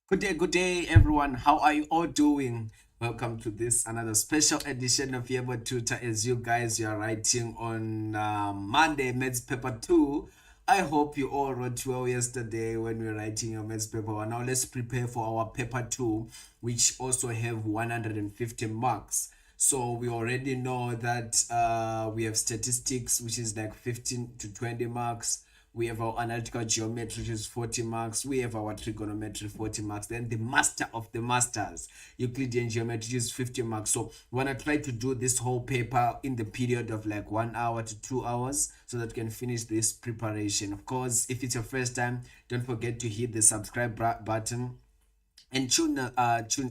Good day, everyone. How are you all doing? Welcome to this another special edition of Yebo Tutor. As you are writing on Monday, Maths Paper 2. I hope you all wrote well yesterday when we were writing your Maths Paper 1. Now let's prepare for our Paper 2, which also have 150 marks. So we already know that we have statistics, which is like 15 to 20 marks. We have our analytical geometry, which is 40 marks. We have our trigonometry, 40 marks. Then the master of the masters, Euclidean geometry, is 50 marks. So when I try to do this whole paper in the period of like 1 hour to 2 hours so that we can finish this preparation. Of course, if it's your first time, don't forget to hit the subscribe button and tune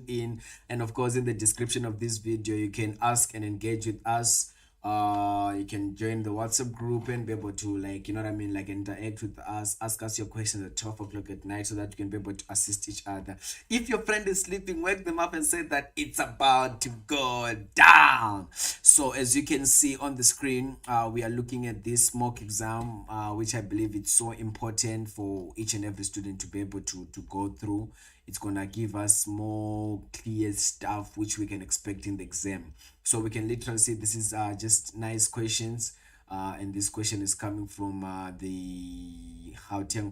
in. And of course, in the description of this video you can ask and engage with us. You can join the WhatsApp group and be able to, like, like interact with us, ask us your questions at 12 o'clock at night so that you can be able to assist each other. If your friend is sleeping, wake them up and say that it's about to go down. So as you can see on the screen, we are looking at this mock exam, which I believe it's so important for each and every student to be able to go through. It's gonna give us more clear stuff which we can expect in the exam. So we can literally see this is just nice questions, and this question is coming from the Gauteng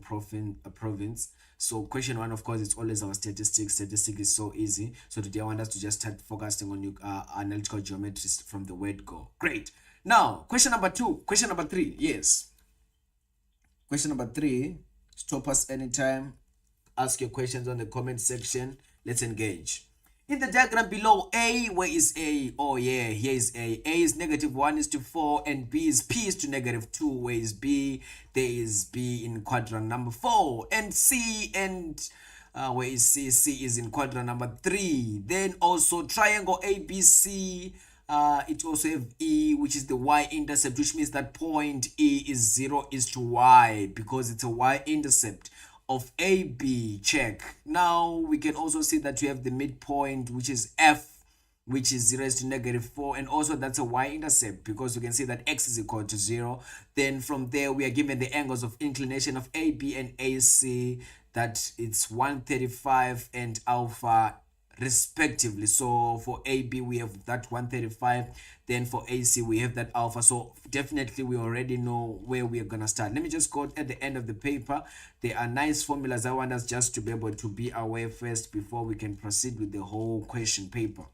province. So question one, of course, it's always our statistics. Statistics is so easy. So today I want us to just start focusing on your analytical geometry from the word go. Great. Now question number two, question number three. Yes, question number three. Stop us anytime, ask your questions on the comment section. Let's engage. In the diagram below, A, where is A? Oh yeah, here is A. A is -1:4 and B is P is to -2. Where is B? There is B in quadrant number 4. And C, and where is C? C is in quadrant number 3. Then also triangle ABC. It also have E, which is the y-intercept, which means that point E is 0 is to y because it's a y-intercept of AB. Check. Now we can also see that we have the midpoint, which is F, which is 0 is to -4, and also that's a y-intercept because we can see that x is equal to 0. Then from there we are given the angles of inclination of AB and AC, that it's 135 and alpha respectively. So for AB we have that 135, then for AC we have that alpha. So definitely we already know where we are gonna start. Let me just go at the end of the paper. There are nice formulas I want us just to be able to be aware first before we can proceed with the whole question paper.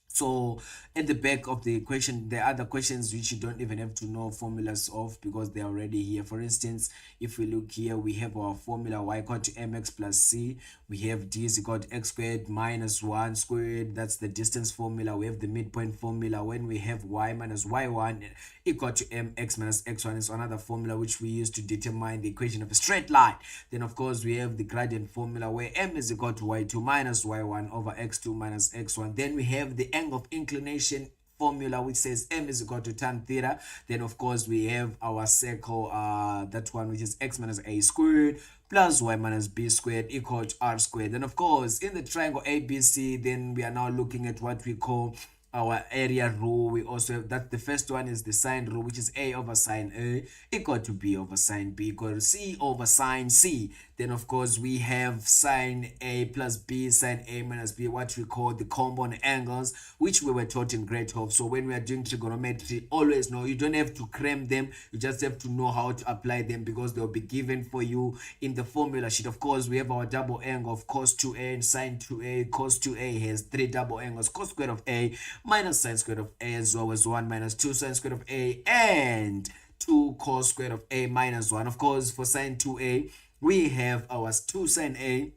So at the back of the question, there are other questions which you don't even have to know formulas of because they're already here. For instance, if we look here, we have our formula y equal to mx plus c. We have d is equal to x squared minus 1 squared. That's the distance formula. We have the midpoint formula. When we have y minus y1 equal to mx minus x1 is another formula which we use to determine the equation of a straight line. Then of course we have the gradient formula where m is equal to y2 minus y1 over x2 minus x1. Then we have the angle of inclination formula which says m is equal to tan theta. Then of course we have our circle, that one, which is x minus a squared plus y minus b squared equal to r squared. Then of course in the triangle ABC, then we are now looking at what we call our area rule. We also have that the first one is the sine rule, which is a over sine A equal to b over sine b equal to c over sine c. Then of course we have sine A plus b, sine A minus b, what we call the compound angles, which we were taught in grade 12. So when we are doing trigonometry, always know you don't have to cram them, you just have to know how to apply them because they'll be given for you in the formula sheet. Of course we have our double angle of cos 2a and sine 2a. Cos 2a has 3 double angles: cos squared of a minus sine squared of a, as well as 1 minus 2 sine squared of a and 2 cos squared of a minus 1. Of course for sine 2a we have our 2 sine a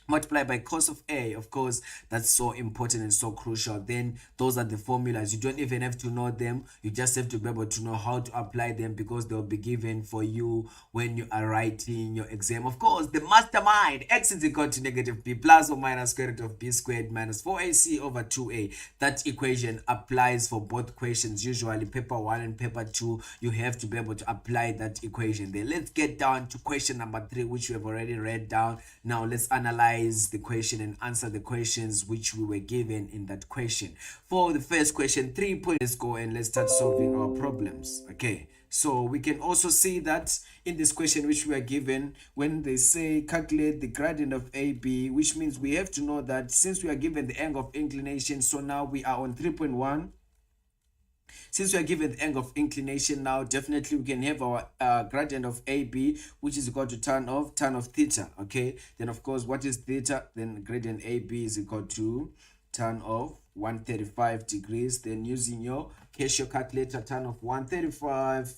multiplied by cos of a. Of course that's so important and so crucial. Then those are the formulas. You don't even have to know them, you just have to be able to know how to apply them because they'll be given for you when you are writing your exam. Of course the mastermind, x is equal to -b plus or minus square root of b squared minus 4ac over 2a. That equation applies for both questions. Usually paper 1 and paper 2, you have to be able to apply that equation there. Let's get down to question number 3, which we have already read down. Now let's analyze analyze the question and answer the questions which we were given in that question. For the first question, 3 points. Let's go and let's start solving our problems. Okay, so we can also see that in this question which we are given, when they say calculate the gradient of AB, which means we have to know that since we are given the angle of inclination, so now we are on 3.1. Since we are given the angle of inclination, now definitely we can have our gradient of AB, which is equal to tan of theta. Okay, then of course, what is theta? Then gradient AB is equal to tan of 135 degrees. Then using your Casio calculator, tan of 135,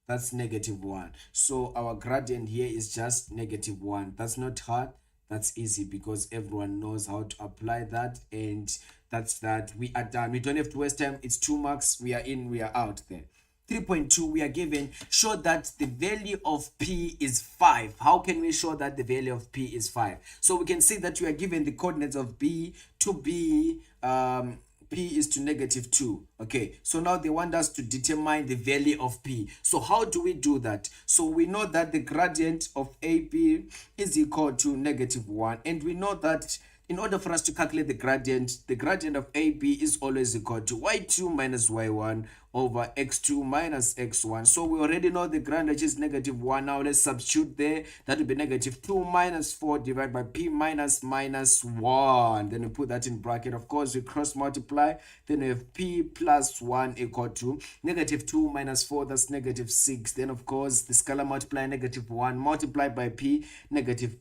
that's -1. So our gradient here is just -1. That's not hard, that's easy, because everyone knows how to apply that, and that's that. We are done. We don't have to waste time. It's 2 marks. We are in, we are out there. 3.2, we are given, show that the value of P is 5. How can we show that the value of P is 5? So we can see that we are given the coordinates of B to be P is to -2. Okay, so now they want us to determine the value of P. So how do we do that? So we know that the gradient of AB is equal to -1, and we know that in order for us to calculate the gradient of AB is always equal to y2 minus y1 over x2 minus x1. So we already know the gradient is -1. Now let's substitute there. That will be -2 minus 4 divided by P minus 1. Then we put that in bracket. Of course, we cross multiply. Then we have P plus 1 equal to -2 minus 4. That's -6. Then of course, the scalar multiply -1 multiplied by P, negative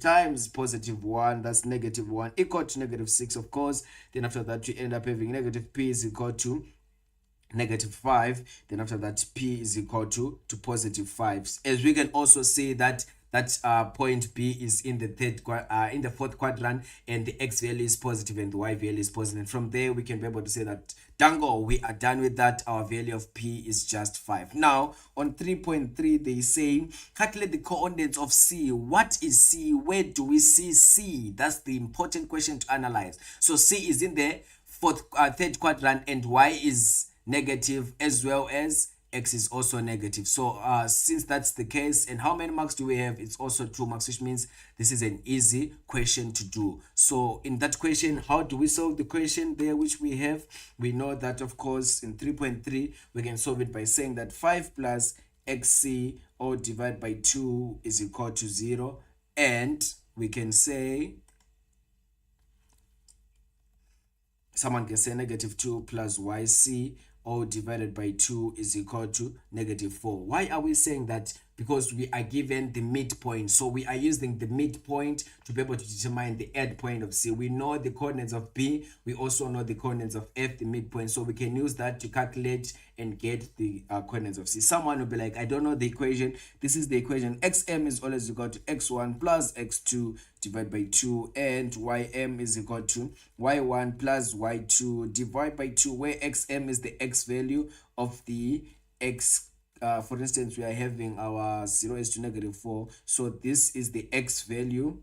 times +1. That's -1 equal to -6, of course. Then after that, we end up having -P is equal to -5. Then after that, P is equal to +5. As we can also see that point B is in the fourth quadrant, and the x value is positive and the y value is positive. And from there, we can be able to say that dango, we are done with that. Our value of P is just 5. Now on 3.3, they say calculate the coordinates of C. What is C? Where do we see C? That's the important question to analyze. So C is in the third quadrant, and y is negative, as well as x is also negative. So since that's the case, and how many marks do we have? It's also 2 marks, which means this is an easy question to do. So in that question, how do we solve the question there which we have? We know that, of course, in 3.3 we can solve it by saying that 5 plus xc all divided by 2 is equal to 0, and we can say, someone can say -2 plus yc all divided by 2 is equal to -4. Why are we saying that? Because we are given the midpoint. So we are using the midpoint to be able to determine the end point of C. We know the coordinates of B. We also know the coordinates of F, the midpoint. So we can use that to calculate and get the coordinates of C. Someone will be like, I don't know the equation. This is the equation. Xm is always equal to x1 plus x2 divided by 2, and ym is equal to y1 plus y2 divided by 2, where xm is the x value of the x. For instance, we are having our 0 is to -4. So this is the x value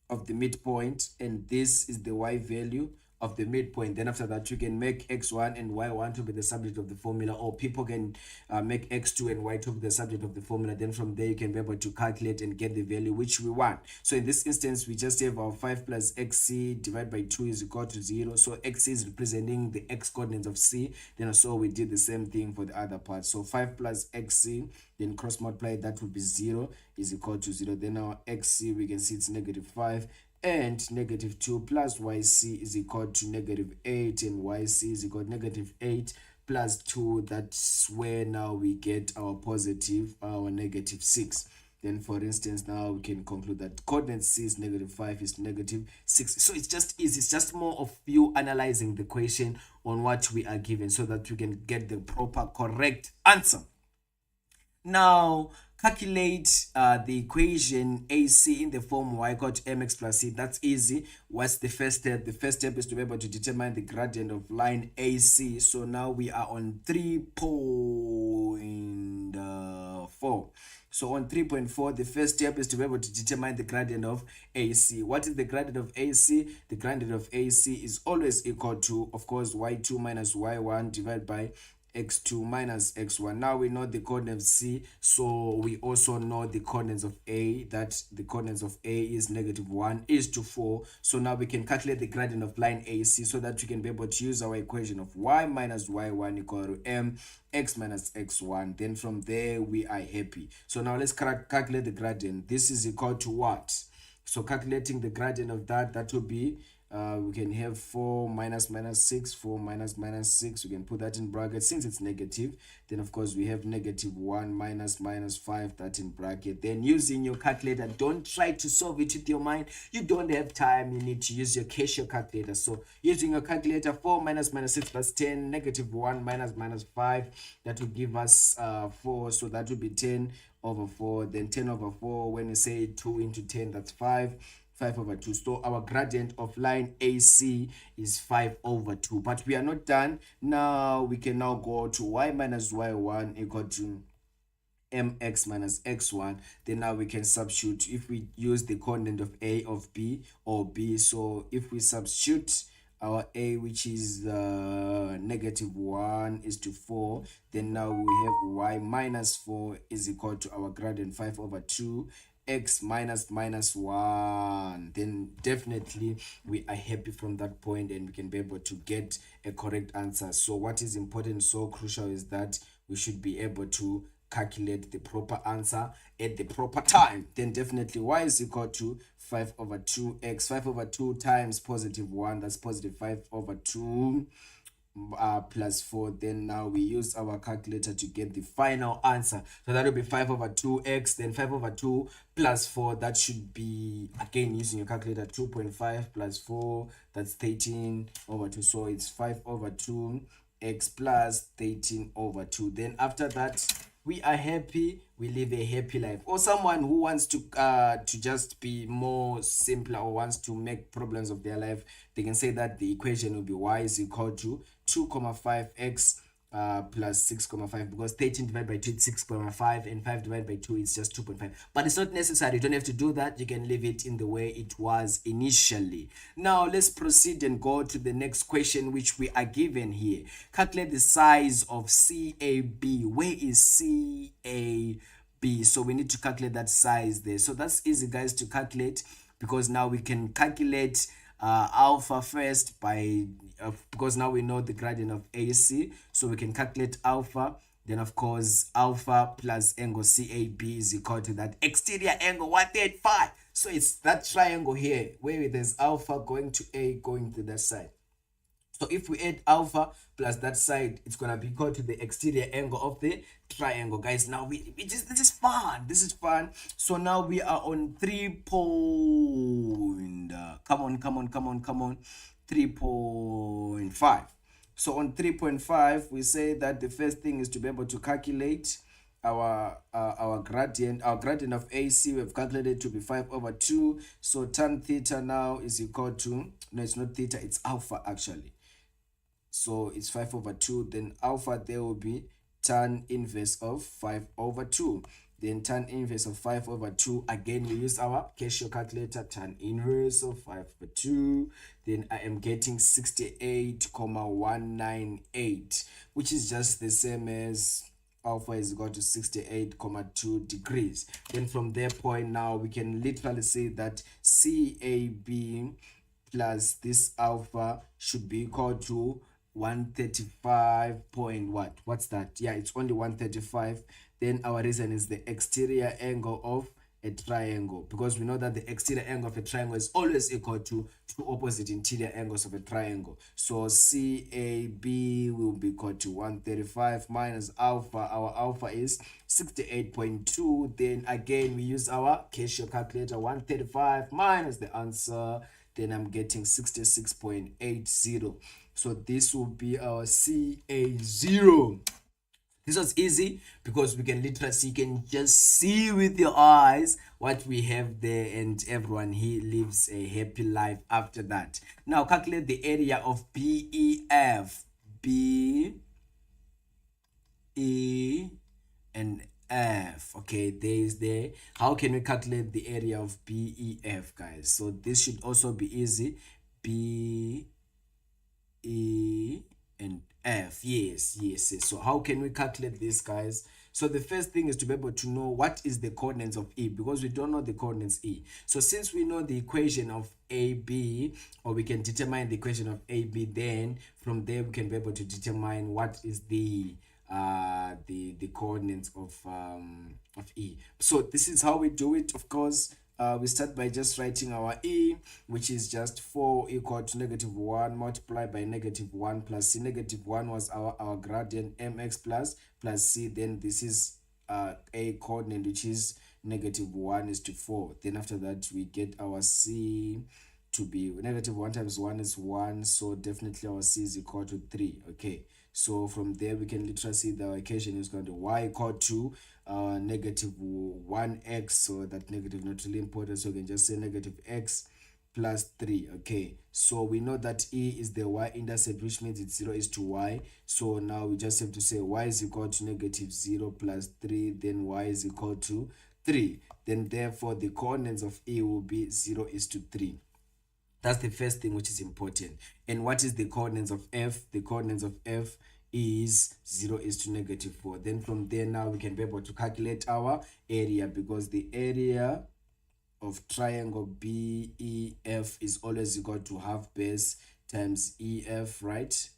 of the midpoint, and this is the y value of the midpoint. Then after that, you can make x1 and y1 to be the subject of the formula, or people can make x2 and y2 to be the subject of the formula. Then from there, you can be able to calculate and get the value which we want. So in this instance, we just have our 5 plus xc divided by 2 is equal to 0. So x is representing the x coordinates of C. Then so we did the same thing for the other part. So 5 plus xc, then cross multiply, that would be 0 is equal to 0. Then our xc, we can see it's -5. And -2 plus yc is equal to -8, and yc is equal to -8 plus 2. That's where now we get our positive, our -6. Then for instance, now we can conclude that coordinate C is -5 is -6. So it's just easy. It's just more of you analyzing the question on what we are given, so that you can get the proper correct answer. Now calculate the equation AC in the form y equal to mx plus c. That's easy. What's the first step? The first step is to be able to determine the gradient of line AC. So now we are on 3.4. So on 3.4, the first step is to be able to determine the gradient of AC. What is the gradient of AC? The gradient of AC is always equal to, of course, y2 minus y1 divided by x2 minus x1. Now we know the coordinates of C, so we also know the coordinates of A, that the coordinates of A is -1 is to 4. So now we can calculate the gradient of line AC so that we can be able to use our equation of y minus y1 equal to mx minus x1. Then from there we are happy. So now let's calculate the gradient. This is equal to what? So calculating the gradient of that will be we can have 4 minus 6, 4 minus 6. We can put that in bracket since it's negative. Then of course we have -1 minus 5, that in bracket. Then using your calculator, don't try to solve it with your mind. You don't have time. You need to use your Casio calculator. So using your calculator, 4 minus 6 plus 10, -1 minus 5, that will give us 4. So that will be 10 over 4. Then 10 over 4, when you say 2 into 10, that's 5 over 2. So our gradient of line AC is 5 over 2. But we are not done. Now we can now go to y minus y1 equal to mx minus x1. Then now we can substitute if we use the coordinate of A, of B, or B. So if we substitute our A, which is -1 is to 4, then now we have y minus 4 is equal to our gradient 5 over 2 x minus 1. Then definitely we are happy from that point and we can be able to get a correct answer. So what is important, so crucial, is that we should be able to calculate the proper answer at the proper time. Then definitely y is equal to 5 over 2x. 5 over 2 times +1, that's +5 over 2 plus 4. Then now we use our calculator to get the final answer. So that will be 5 over 2x, then 5 over 2 plus 4. That should be, again using your calculator, 2.5 plus 4, that's 13 over 2. So it's 5 over 2x plus 13 over 2. Then after that, we are happy, we live a happy life. Or someone who wants to just be more simpler or wants to make problems of their life, they can say that the equation will be y is equal to 2,5x plus 6,5, because 13 divided by 2 is 6,5 and 5 divided by 2 is just 2.5. But it's not necessary. You don't have to do that. You can leave it in the way it was initially. Now let's proceed and go to the next question, which we are given here. Calculate the size of CAB. Where is CAB? So we need to calculate that size there. So that's easy, guys, to calculate, because now we can calculate alpha first by because now we know the gradient of AC, so we can calculate alpha. Then of course alpha plus angle CAB is equal to that exterior angle 135. So it's that triangle here where there's alpha going to A, going to that side. So if we add alpha plus that side, it's gonna be equal to the exterior angle of the triangle, guys. Now this is fun. This is fun. So now we are on 3 point. Come on. 3.5. So on 3.5, we say that the first thing is to be able to calculate our gradient. Our gradient of AC we've calculated to be 5 over 2. So tan theta now is equal to, no, it's not theta, it's alpha actually. So it's 5 over 2. Then alpha there will be tan inverse of 5 over 2. Then tan inverse of 5 over 2. Again, we use our Casio calculator. Tan inverse of 5 over 2. Then I am getting 68,198, which is just the same as alpha is equal to 68,2 degrees. Then from that point now, we can literally say that CAB plus this alpha should be equal to 135 point what? What's that? Yeah, it's only 135. Then our reason is the exterior angle of a triangle, because we know that the exterior angle of a triangle is always equal to two opposite interior angles of a triangle. So CAB will be equal to 135 minus alpha. Our alpha is 68.2. Then again we use our Casio calculator. 135 minus the answer, then I'm getting 66.80. So this will be our CA0. This was easy because we can literally see, you can just see with your eyes what we have there, and everyone here lives a happy life after that. Now calculate the area of BEF. B, E, and F. Okay, there is there. How can we calculate the area of BEF, guys? So this should also be easy. B, E, and F. Yes, yes, yes. So how can we calculate this, guys? So the first thing is to be able to know what is the coordinates of E, because we don't know the coordinates E. So since we know the equation of AB, or we can determine the equation of AB, then from there we can be able to determine what is the coordinates of E. So this is how we do it. Of course, we start by just writing our E, which is just 4 equal to -1 multiplied by -1 plus C. -1 was our gradient, mx plus C. Then this is a coordinate, which is -1 is to 4. Then after that we get our C to be -1 times 1 is 1, so definitely our C is equal to 3. Okay, so from there we can literally see the equation is going to y equal to -1x, so that negative not really important, so we can just say -x plus 3. Okay, so we know that E is the y-intercept, which means it's 0 is to y. So now we just have to say y is equal to -0 plus 3, then y is equal to 3. Then therefore the coordinates of E will be 0 is to 3. That's the first thing which is important. And what is the coordinates of F? The coordinates of F is 0 is to -4. Then from there now we can be able to calculate our area, because the area of triangle BEF is always equal to half base times EF, right?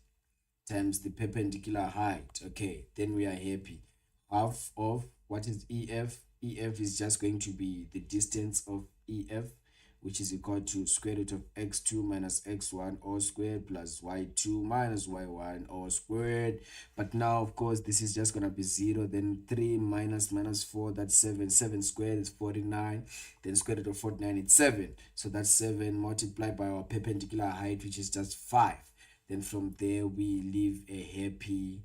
Times the perpendicular height. Okay, then we are happy. Half of what is EF? EF is just going to be the distance of EF, which is equal to square root of x2 minus x1 all squared plus y2 minus y1 all squared. But now, of course, this is just going to be 0. Then 3 minus 4, that's 7. 7 squared is 49. Then square root of 49 is 7. So that's 7 multiplied by our perpendicular height, which is just 5. Then from there, we live a happy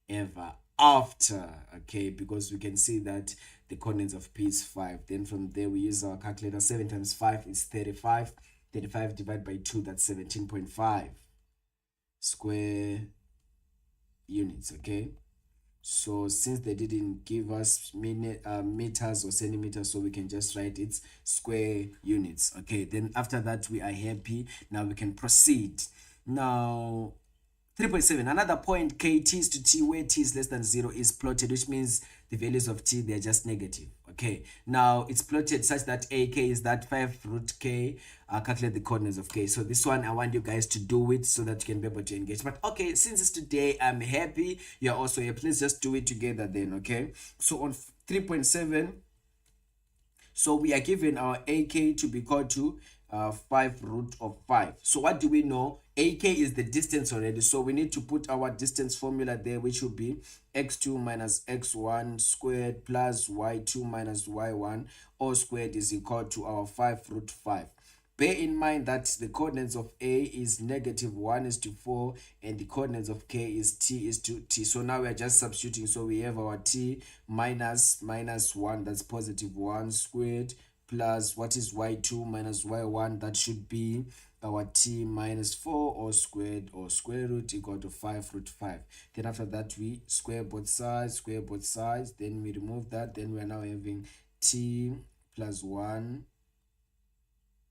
ever after. Okay, because we can see that the coordinates of P is 5. Then from there we use our calculator. 7 times 5 is 35. 35 divided by 2, that's 17.5 square units. Okay, so since they didn't give us meters or centimeters, so we can just write its square units. Okay, then after that we are happy. Now we can proceed. Now 3.7, another point k t is to t where t is less than 0 is plotted, which means the values of t, they're just negative. Okay, now it's plotted such that ak is that 5 root k. Calculate the coordinates of k. So this one I want you guys to do it so that you can be able to engage. But okay, since it's today, I'm happy, you're also happy. Let's just do it together then. Okay, so on 3.7, so we are given our AK to be equal to 5 root of 5. So what do we know? AK is the distance already. So we need to put our distance formula there, which will be x2 minus x1 squared plus y2 minus y1 all squared is equal to our 5 root 5. Bear in mind that the coordinates of A is -1 is to 4, and the coordinates of K is T is to T. So now we are just substituting. So we have our T minus 1, that's +1 squared, plus what is y2 minus y1, that should be our T minus 4 all squared, or square root, equal to 5 root 5. Then after that we square both sides, then we remove that. Then we are now having T plus 1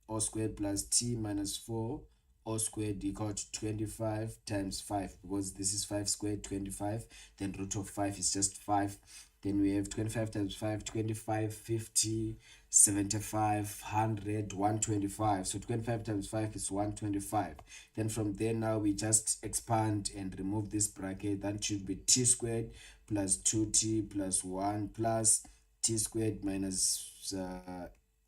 all squared plus t minus 4 all squared equal to 25 times 5, because this is 5 squared, 25. Then root of 5 is just 5. Then we have 25 times 5, 25, 50, 75, 100, 125. So 25 times 5 is 125. Then from there now we just expand and remove this bracket. That should be t squared plus 2t plus 1 plus t squared minus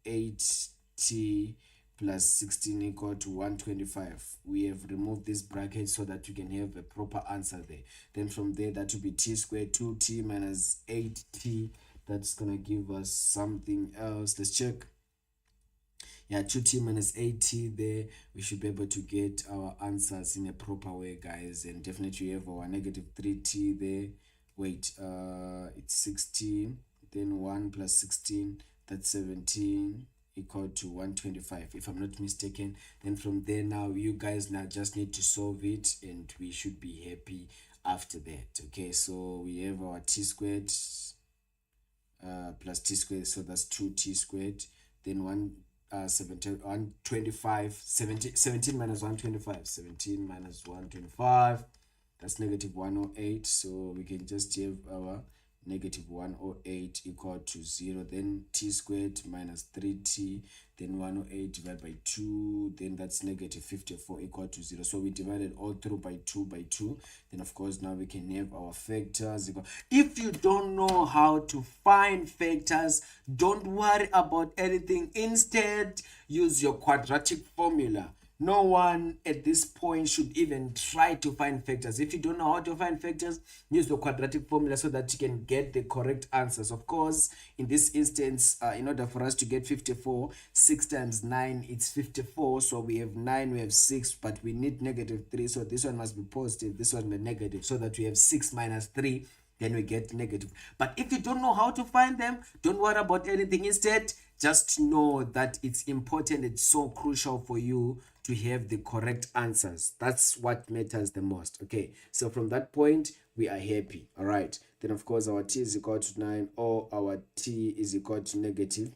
8t plus 16 equal to 125. We have removed this bracket so that you can have a proper answer there. Then from there, that will be t squared 2t minus 8t. That's gonna give us something else. Let's check. Yeah, 2t minus 8t there. We should be able to get our answers in a proper way, guys. And definitely we have our -3t there. Wait, it's 16. Then 1 plus 16, that's 17 equal to 125, if I'm not mistaken. Then from there now you guys now just need to solve it, and we should be happy after that. Okay, so we have our t squared plus t squared, so that's 2t squared. Then 125, 17 minus 125, 17 minus 125, That's negative 108. So we can just have our negative 108 equal to 0. Then t squared minus 3t. Then 108 divided by 2. Then that's negative 54 equal to 0. So we divided all through by 2 by 2. Then of course now we can have our factors. If you don't know how to find factors, don't worry about anything. Instead, use your quadratic formula. No one at this point should even try to find factors. If you don't know how to find factors, use the quadratic formula so that you can get the correct answers. Of course, in this instance, in order for us to get 54, 6 times 9, it's 54. So we have 9, we have 6, but we need negative 3. So this one must be positive, this one be negative, so that we have 6 minus 3, then we get negative. But if you don't know how to find them, don't worry about anything. Instead, just know that it's important, it's so crucial for you to have the correct answers. That's what matters the most. Okay, so from that point, we are happy. All right, then of course our t is equal to 9, or our t is equal to negative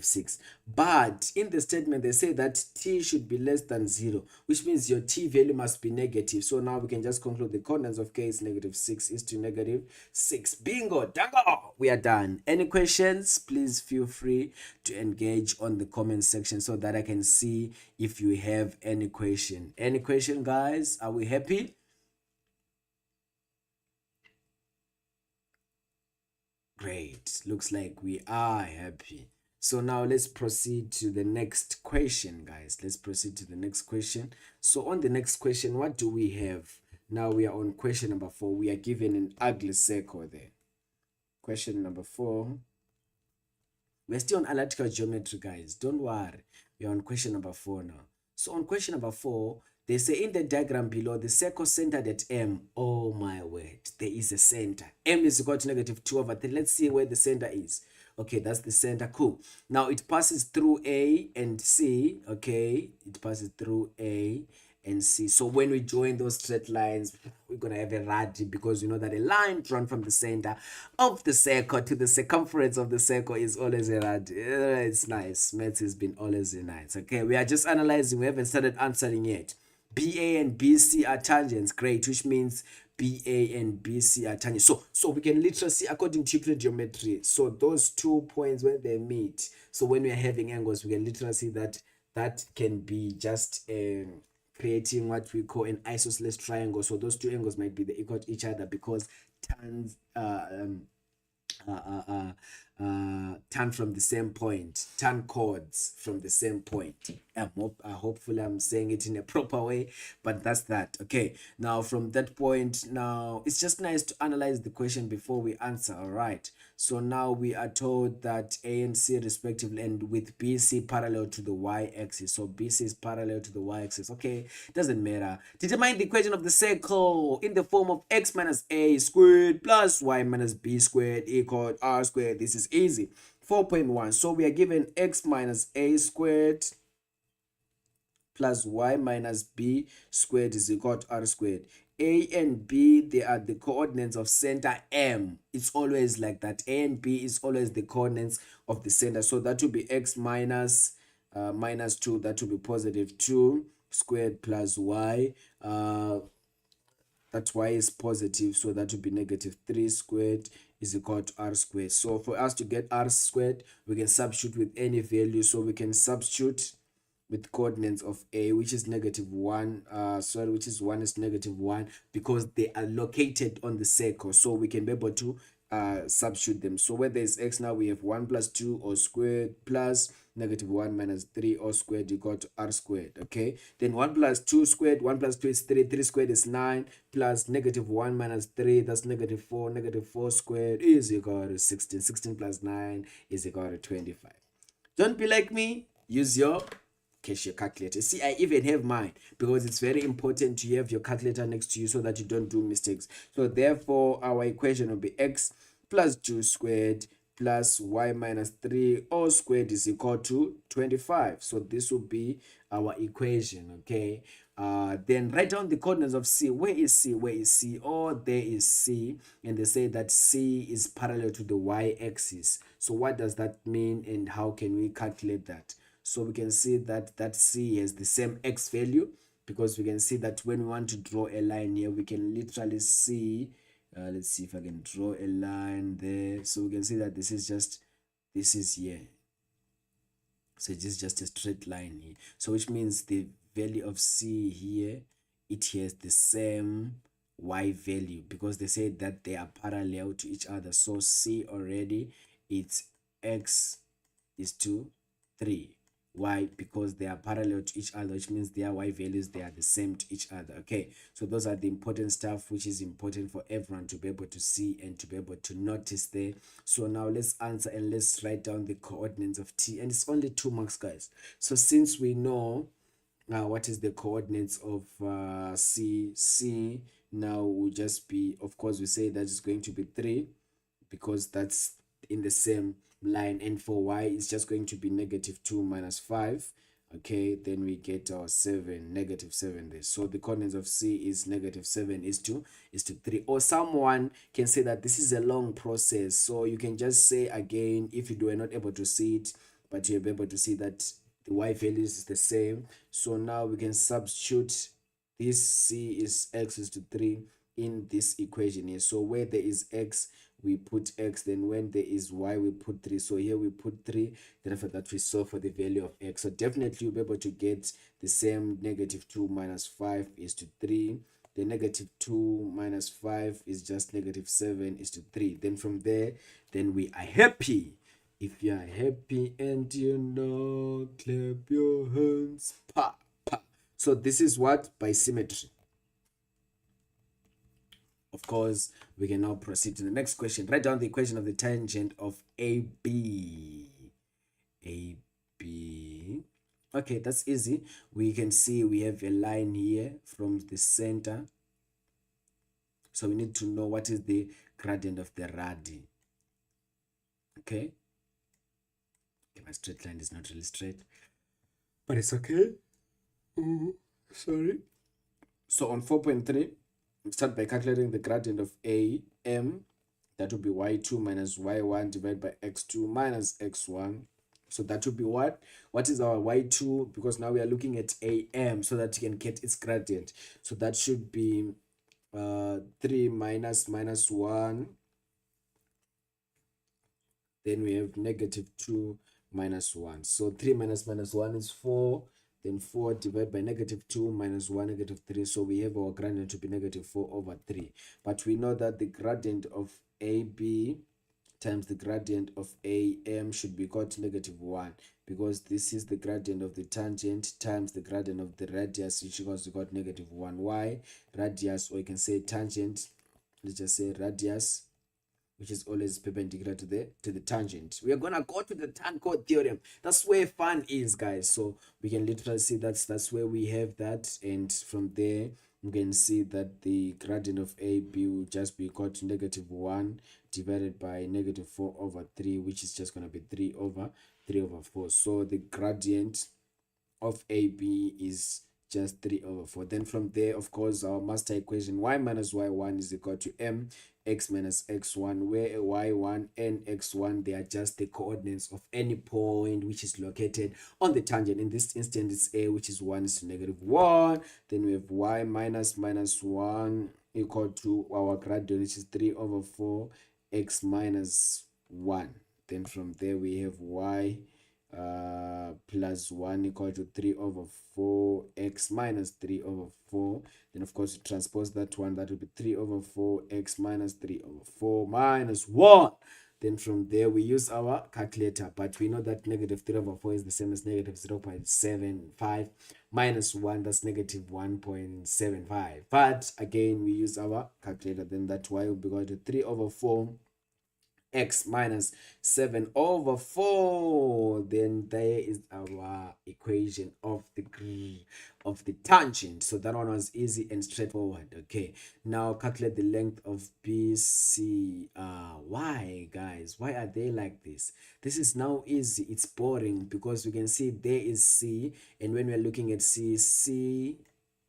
6. But in the statement they say that t should be less than 0, which means your t value must be negative. So now we can just conclude the coordinates of k is negative 6 is to negative 6. Bingo, dango, we are done. Any questions? Please feel free to engage on the comment section so that I can see if you have any question. Any question, guys? Are we happy? Great, looks like we are happy. So now let's proceed to the next question, guys. Let's proceed to the next question. So on the next question, what do we have? Now we are on question number 4. We are given an ugly circle there. Question number 4. We're still on analytical geometry, guys. Don't worry. We're on question number 4 now. So on question number 4, they say in the diagram below, the circle centered at M. Oh my word, there is a center. M is equal to negative 2 over 3. Let's see where the center is. Okay, that's the center. Cool. Now it passes through A and C. Okay, it passes through A and C. So when we join those straight lines, we're gonna have a radius, because you know that a line drawn from the center of the circle to the circumference of the circle is always a radius. It's nice. Maths has been always nice. Okay, we are just analyzing. We haven't started answering yet. BA and BC are tangents. Great, which means BA and BC are tangents. So we can literally see according to Euclid geometry. So those 2 points when they meet. So when we are having angles, we can literally see that that can be just creating what we call an isosceles triangle. So those 2 angles might be equal to each other because tans turn from the same point, turn chords from the same point. Hopefully I'm saying it in a proper way, but that's that. Okay, now from that point, now it's just nice to analyze the question before we answer. All right, so now we are told that A and C respectively, and with BC parallel to the y-axis. So BC is parallel to the y-axis. Okay, doesn't matter. Determine the equation of the circle in the form of x minus a squared plus y minus b squared equal r squared. This is easy. 4.1. So we are given x minus a squared plus y minus b squared is equal to r squared. A and B, they are the coordinates of center M. It's always like that. A and B is always the coordinates of the center. So that will be x minus minus 2. That will be positive 2 squared plus y. That y is positive, so that will be negative 3 squared is equal to r squared. So for us to get r squared, we can substitute with any value. So we can substitute with coordinates of a, which is negative 1, which is 1 is negative 1, because they are located on the circle. So we can be able to substitute them. So where there is x, now we have 1 plus 2 or squared plus negative 1 minus 3 or squared equal to r squared. Okay, then 1 plus 2 squared, 1 plus 2 is 3, 3 squared is 9, plus negative 1 minus 3, that's negative 4, negative 4 squared is equal to 16, 16 plus 9 is equal to 25. Don't be like me, use your cashier calculator. See, I even have mine, because it's very important to have your calculator next to you so that you don't do mistakes. So therefore our equation will be x plus 2 squared plus y minus 3 all squared is equal to 25. So this will be our equation. Okay, then write down the coordinates of C. Where is C? Where is C? Oh, there is C, and they say that C is parallel to the y-axis. So what does that mean, and how can we calculate that? So we can see that C has the same x value. because we can see that when we want to draw a line here, we can literally see, let's see if I can draw a line there. So we can see that this is here. So this is just a straight line here. So which means the value of C here, it has the same Y value, because they say that they are parallel to each other. So C already, it's X is to 3. Why? Because they are parallel to each other, which means their Y values, they are the same to each other. Okay, so those are the important stuff which is important for everyone to be able to see and to be able to notice there. So now let's answer and let's write down the coordinates of T, and it's only 2 marks, guys. So since we know what is the coordinates of C now will just be, of course, we say that it's going to be 3, because that's in the same line, and for Y it's just going to be -2 minus 5. Okay, then we get our 7, -7 there. So the coordinates of C is -7 is to 3. Or someone can say that this is a long process, so you can just say again, if you were not able to see it but you're able to see that the Y values is the same. So now we can substitute this C is X is to 3 in this equation here. So where there is X, we put X, then when there is Y, we put 3. So here we put 3, then after that we solve for the value of X. So definitely you'll be able to get the same. -2 minus 5 is to 3. The -2 minus 5 is just -7 is to 3. Then from there, then we are happy. If you are happy and you know, clap your hands. Pa, pa. So this is what? By symmetry. Of course, we can now proceed to the next question. Write down the equation of the tangent of AB. AB. Okay, that's easy. We can see we have a line here from the center. So we need to know what is the gradient of the radii. Okay. Okay, my straight line is not really straight, but it's okay. Sorry. So on 4.3, start by calculating the gradient of AM. That would be y2 minus y1 divided by x2 minus x1. So that would be what? What is our y2? Because now we are looking at AM, so that you can get its gradient. So that should be 3 minus 1. Then we have -2 minus 1. So 3 minus 1 is 4. Then 4 divided by -2 minus 1, -3. So we have our gradient to be -4/3. But we know that the gradient of AB times the gradient of AM should be equal to -1, because this is the gradient of the tangent times the gradient of the radius, which equals to -1. Why? Radius, or you can say tangent, let's just say radius, which is always perpendicular to the tangent. We are gonna go to the passcode theorem. That's where fun is, guys. So we can literally see that's where we have that, and from there we can see that the gradient of AB will just be equal to -1 divided by -4/3, which is just gonna be 3/4. So the gradient of AB is just 3/4. Then from there, of course, our master equation, y minus y1 is equal to mx minus x1, where y1 and x1, they are just the coordinates of any point which is located on the tangent. In this instance, it's a, which is 1 is to -1. Then we have y minus 1 equal to our gradient, which is 3/4 x minus 1. Then from there we have y plus 1 equal to 3/4 x minus 3/4. Then of course you transpose that one, that will be 3/4 x minus 3/4 minus 1. Then from there we use our calculator, but we know that -3/4 is the same as -0.75 minus 1, that's -1.75. But again we use our calculator, then that y will be equal to 3/4 x minus 7/4. Then there is our equation of the tangent. So that one was easy and straightforward. Okay, now calculate the length of BC. Why, guys? Why are they like this? This is now easy. It's boring because we can see there is C, and when we're looking at C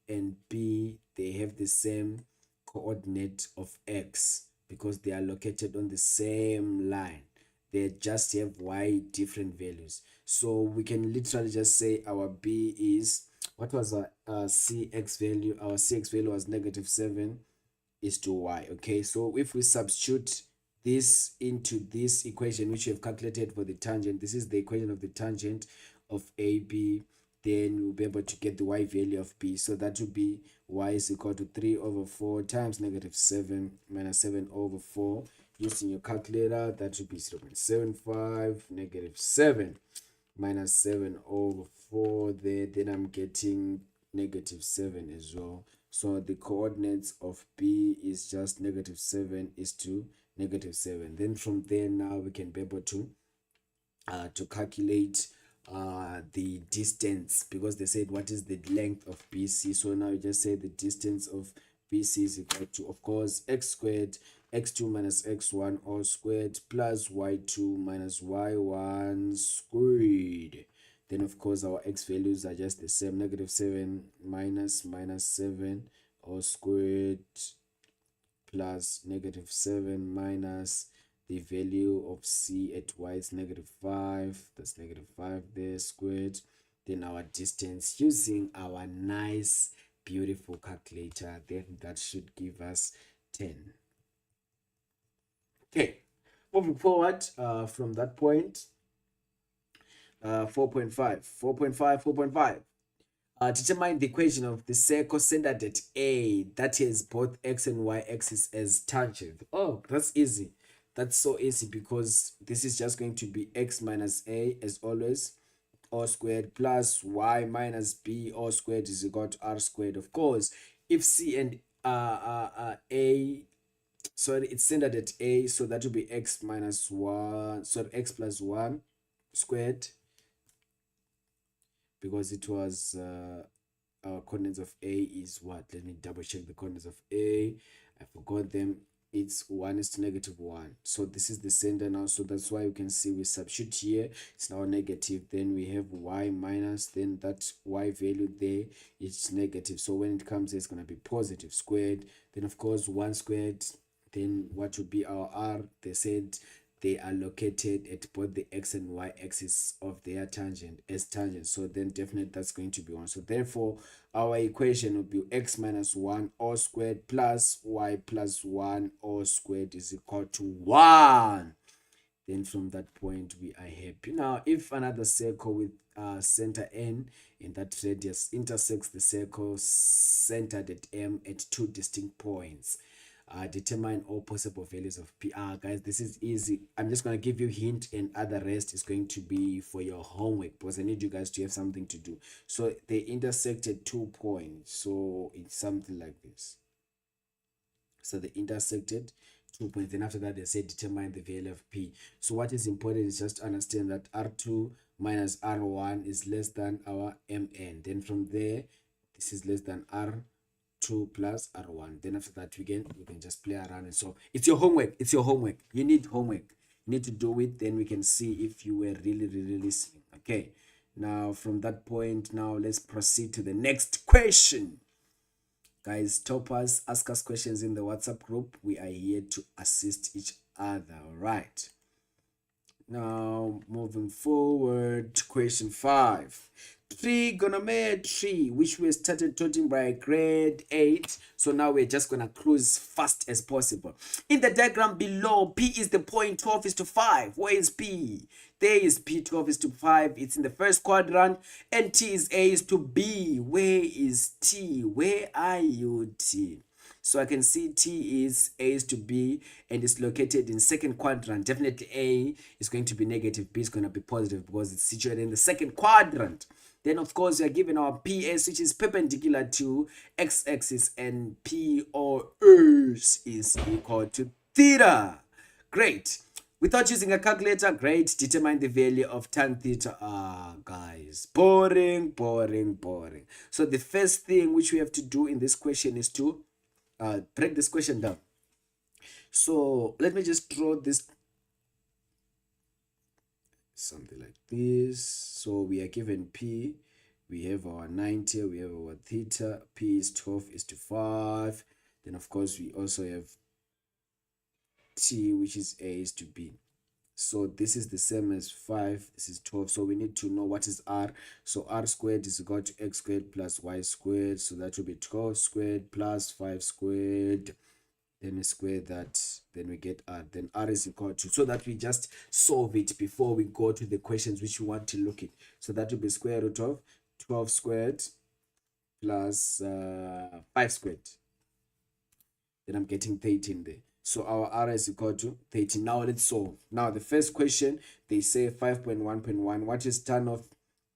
and B, they have the same coordinate of x, because they are located on the same line. They just have y different values. So we can literally just say our B is what was our cx value? Our cx value was negative 7 is to y. Okay, so if we substitute this into this equation which we have calculated for the tangent, this is the equation of the tangent of AB, then we'll be able to get the y value of b. So that would be y is equal to 3 over 4 times negative 7 minus 7 over 4. Using your calculator, that would be 0.75 negative 7 minus 7 over 4 there. Then I'm getting negative 7 as well. So the coordinates of b is just negative 7 is to negative 7. Then from there now we can be able to calculate the distance, because they said what is the length of BC. So now you just say the distance of BC is equal to, of course, x squared x2 minus x1 all squared plus y2 minus y1 squared. Then of course our x values are just the same, negative 7 minus 7 all squared plus negative 7 minus the value of c at y is negative 5. That's negative 5 there squared. Then our distance using our nice beautiful calculator, then that should give us 10. Okay, moving forward from that point, 4.5. Determine the equation of the circle centered at A that has both x and y axis as tangent. Oh, that's easy. That's so easy, because this is just going to be x minus a as always, all squared, plus y minus b all squared is equal to r squared. Of course, if c and a, sorry, it's centered at a, so that will be x minus 1, sorry, x plus 1 squared, because it was our coordinates of a is what? Let me double check the coordinates of a. I forgot them. It's 1 is to negative 1. So this is the center now. So that's why you can see we substitute here. It's now negative. Then we have y minus. Then that y value there is negative. So when it comes, it's going to be positive squared. Then of course 1 squared. Then what would be our r? They said they are located at both the x and y axis of their tangent as tangent. So then definitely that's going to be 1. So therefore our equation will be x minus 1 all squared plus y plus 1 all squared is equal to 1. Then from that point we are happy. Now if another circle with center n in that radius intersects the circle centered at M at 2 distinct points, determine all possible values of p. Guys, this is easy. I'm just going to give you a hint, and other rest is going to be for your homework, because I need you guys to have something to do. So they intersected 2 points, so it's something like this. So they intersected 2 points, then after that they said determine the value of p. So what is important is just understand that r2 minus r1 is less than our mn. Then from there, this is less than r2 plus r1. Then after that we can just play around. And so it's your homework. You need homework. You need to do it, then we can see if you were really listening. Okay, now from that point, now let's proceed to the next question. Guys, toppers, ask us questions in the WhatsApp group. We are here to assist each other. All right, now moving forward to question 5. Trigonometry, which we started talking by grade 8. So now we're just gonna cruise fast as possible. In the diagram below, P is the point 12 is to 5. Where is P? There is P, 12 is to 5. It's in the first quadrant. And T is A is to B. Where is T? Where are you, T? So I can see T is A is to B, and it's located in second quadrant. Definitely A is going to be negative, B is going to be positive, because it's situated in the second quadrant. Then of course we are given our PS, which is perpendicular to x-axis, and P or S is equal to theta. Great. Without using a calculator, great. Determine the value of tan theta. Guys, boring. So the first thing which we have to do in this question is to break this question down. So let me just draw this something like this. So we are given P, we have our 90, we have our theta. P is 12 is to 5. Then of course we also have T, which is A is to B. So this is the same as 5. This is 12. So we need to know what is r. So r squared is equal to x squared plus y squared. So that will be 12 squared plus 5 squared. Then we square that. Then we get r. Then r is equal to, so that we just solve it before we go to the questions which we want to look at. So that will be square root of 12 squared plus 5 squared. Then I'm getting 13 there. So our r is equal to 13. Now let's solve. Now the first question, they say 5.1.1. What is tan of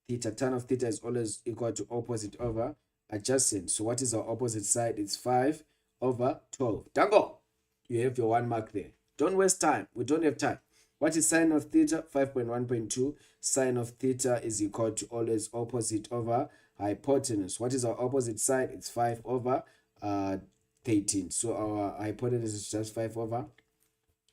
theta? Tan of theta is always equal to opposite over adjacent. So what is our opposite side? It's 5 over 12. Dango, you have your 1 mark there. Don't waste time. We don't have time. What is sine of theta? 5.1.2. Sine of theta is equal to always opposite over hypotenuse. What is our opposite side? It's 5 over 13. So our hypotenuse is just 5 over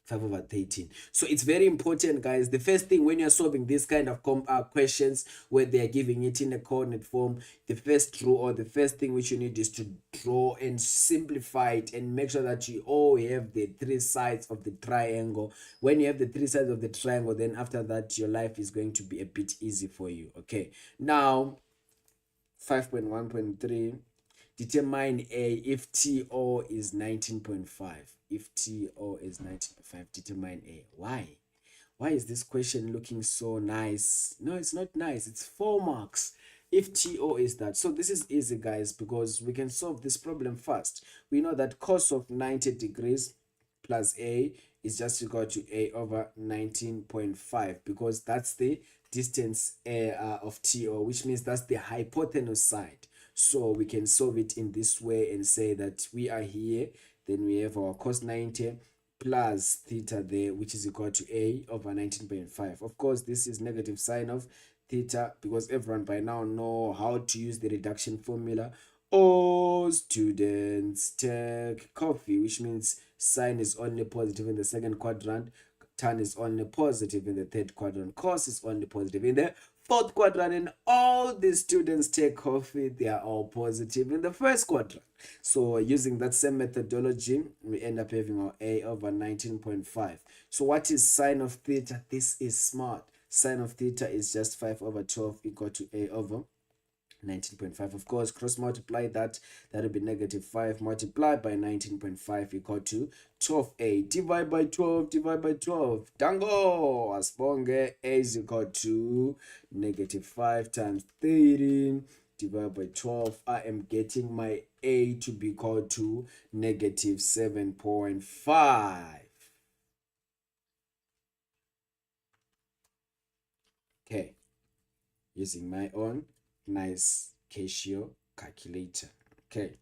13. So it's very important, guys. The first thing when you're solving this kind of questions where they are giving it in a coordinate form, the first rule or the first thing which you need is to draw and simplify it and make sure that you all have the 3 sides of the triangle. When you have the 3 sides of the triangle, then after that your life is going to be a bit easy for you. Okay, now 5.1.3, determine A if TO is 19.5. If TO is 19.5, determine A. Why? Why is this question looking so nice? No, it's not nice. It's 4 marks. If TO is that. So this is easy, guys, because we can solve this problem fast. We know that cos of 90 degrees plus A is just equal to A over 19.5, because that's the distance of TO, which means that's the hypotenuse side. So we can solve it in this way and say that we are here, then we have our cos 90 plus theta there, which is equal to A over 19.5. Of course, this is negative sine of theta, because everyone by now know how to use the reduction formula. All students take coffee, which means sine is only positive in the second quadrant, tan is only positive in the third quadrant, cos is only positive in the fourth quadrant, and all the students take coffee, they are all positive in the first quadrant. So using that same methodology, we end up having our A over 19.5. So what is sine of theta? This is smart. Sine of theta is just 5 over 12 equal to A over 19.5. Of course, cross multiply that will be negative 5 multiplied by 19.5 equal to 12A. Divide by 12, divide by 12. Dango asbonge. A is equal to negative 5 times 13 divided by 12. I am getting my A to be equal to negative 7.5. Okay, using my own nice Casio calculator. Okay,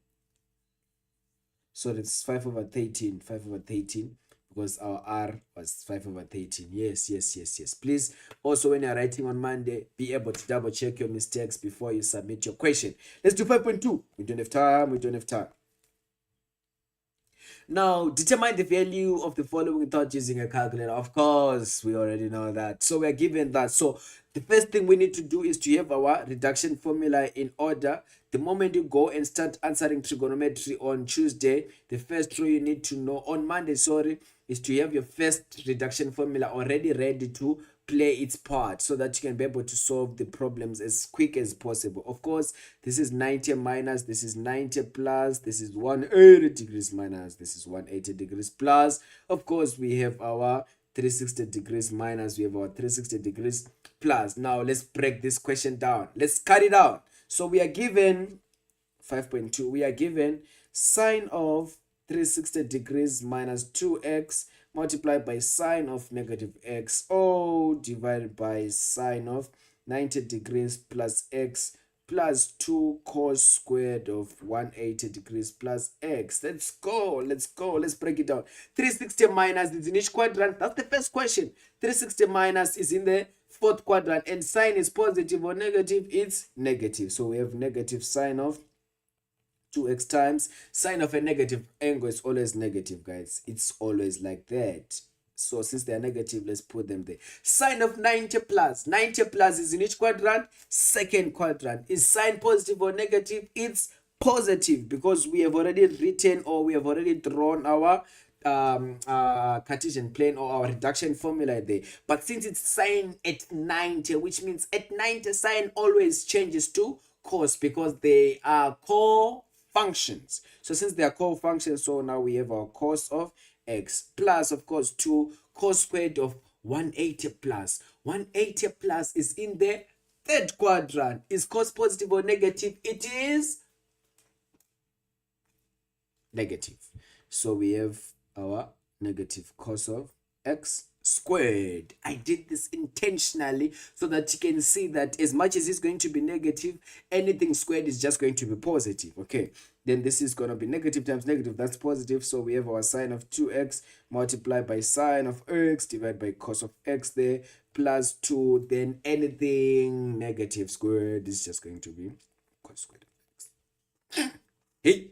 so that's 5 over 13, 5 over 13, because our R was 5 over 13. Yes, yes, yes, yes. Please, also when you're writing on Monday, be able to double check your mistakes before you submit your question. Let's do 5.2. We don't have time, we don't have time. Now, determine the value of the following without using a calculator. Of course, we already know that. So we're given that. So the first thing we need to do is to have our reduction formula in order. The moment you go and start answering trigonometry on Tuesday, the first rule you need to know on Monday, sorry, is to have your first reduction formula already ready to play its part, so that you can be able to solve the problems as quick as possible. Of course, this is 90 minus, this is 90 plus, this is 180 degrees minus, this is 180 degrees plus. Of course, we have our 360 degrees minus, we have our 360 degrees plus. Now let's break this question down. Let's cut it out. So we are given 5.2. We are given sine of 360 degrees minus 2x multiplied by sine of negative x, all divided by sine of 90 degrees plus x plus 2 cos squared of 180 degrees plus x. Let's go. Let's break it down. 360 minus is in each quadrant. That's the first question. 360 minus is in the fourth quadrant, and sine is positive or negative. It's negative. So we have negative sine of 2x times sine of a negative angle is always negative, guys. It's always like that. So since they are negative, let's put them there. Sine of 90 plus. 90 plus is in each quadrant? Second quadrant. Is sine positive or negative? It's positive, because we have already written, or we have already drawn our Cartesian plane or our reduction formula there. But since it's sine at 90, which means at 90 sine always changes to cos because they are co-functions. So since they are co-functions, so now we have our cos of x plus, of course, 2 cos squared of 180 plus. 180 plus is in the third quadrant. Is cos positive or negative? It is negative. So we have our negative cos of x squared. I did this intentionally so that you can see that as much as it's going to be negative, anything squared is just going to be positive. Okay, then this is going to be negative times negative, that's positive. So we have our sine of 2x multiplied by sine of x divided by cos of x there plus 2, then anything negative squared is just going to be cos squared of x. Hey,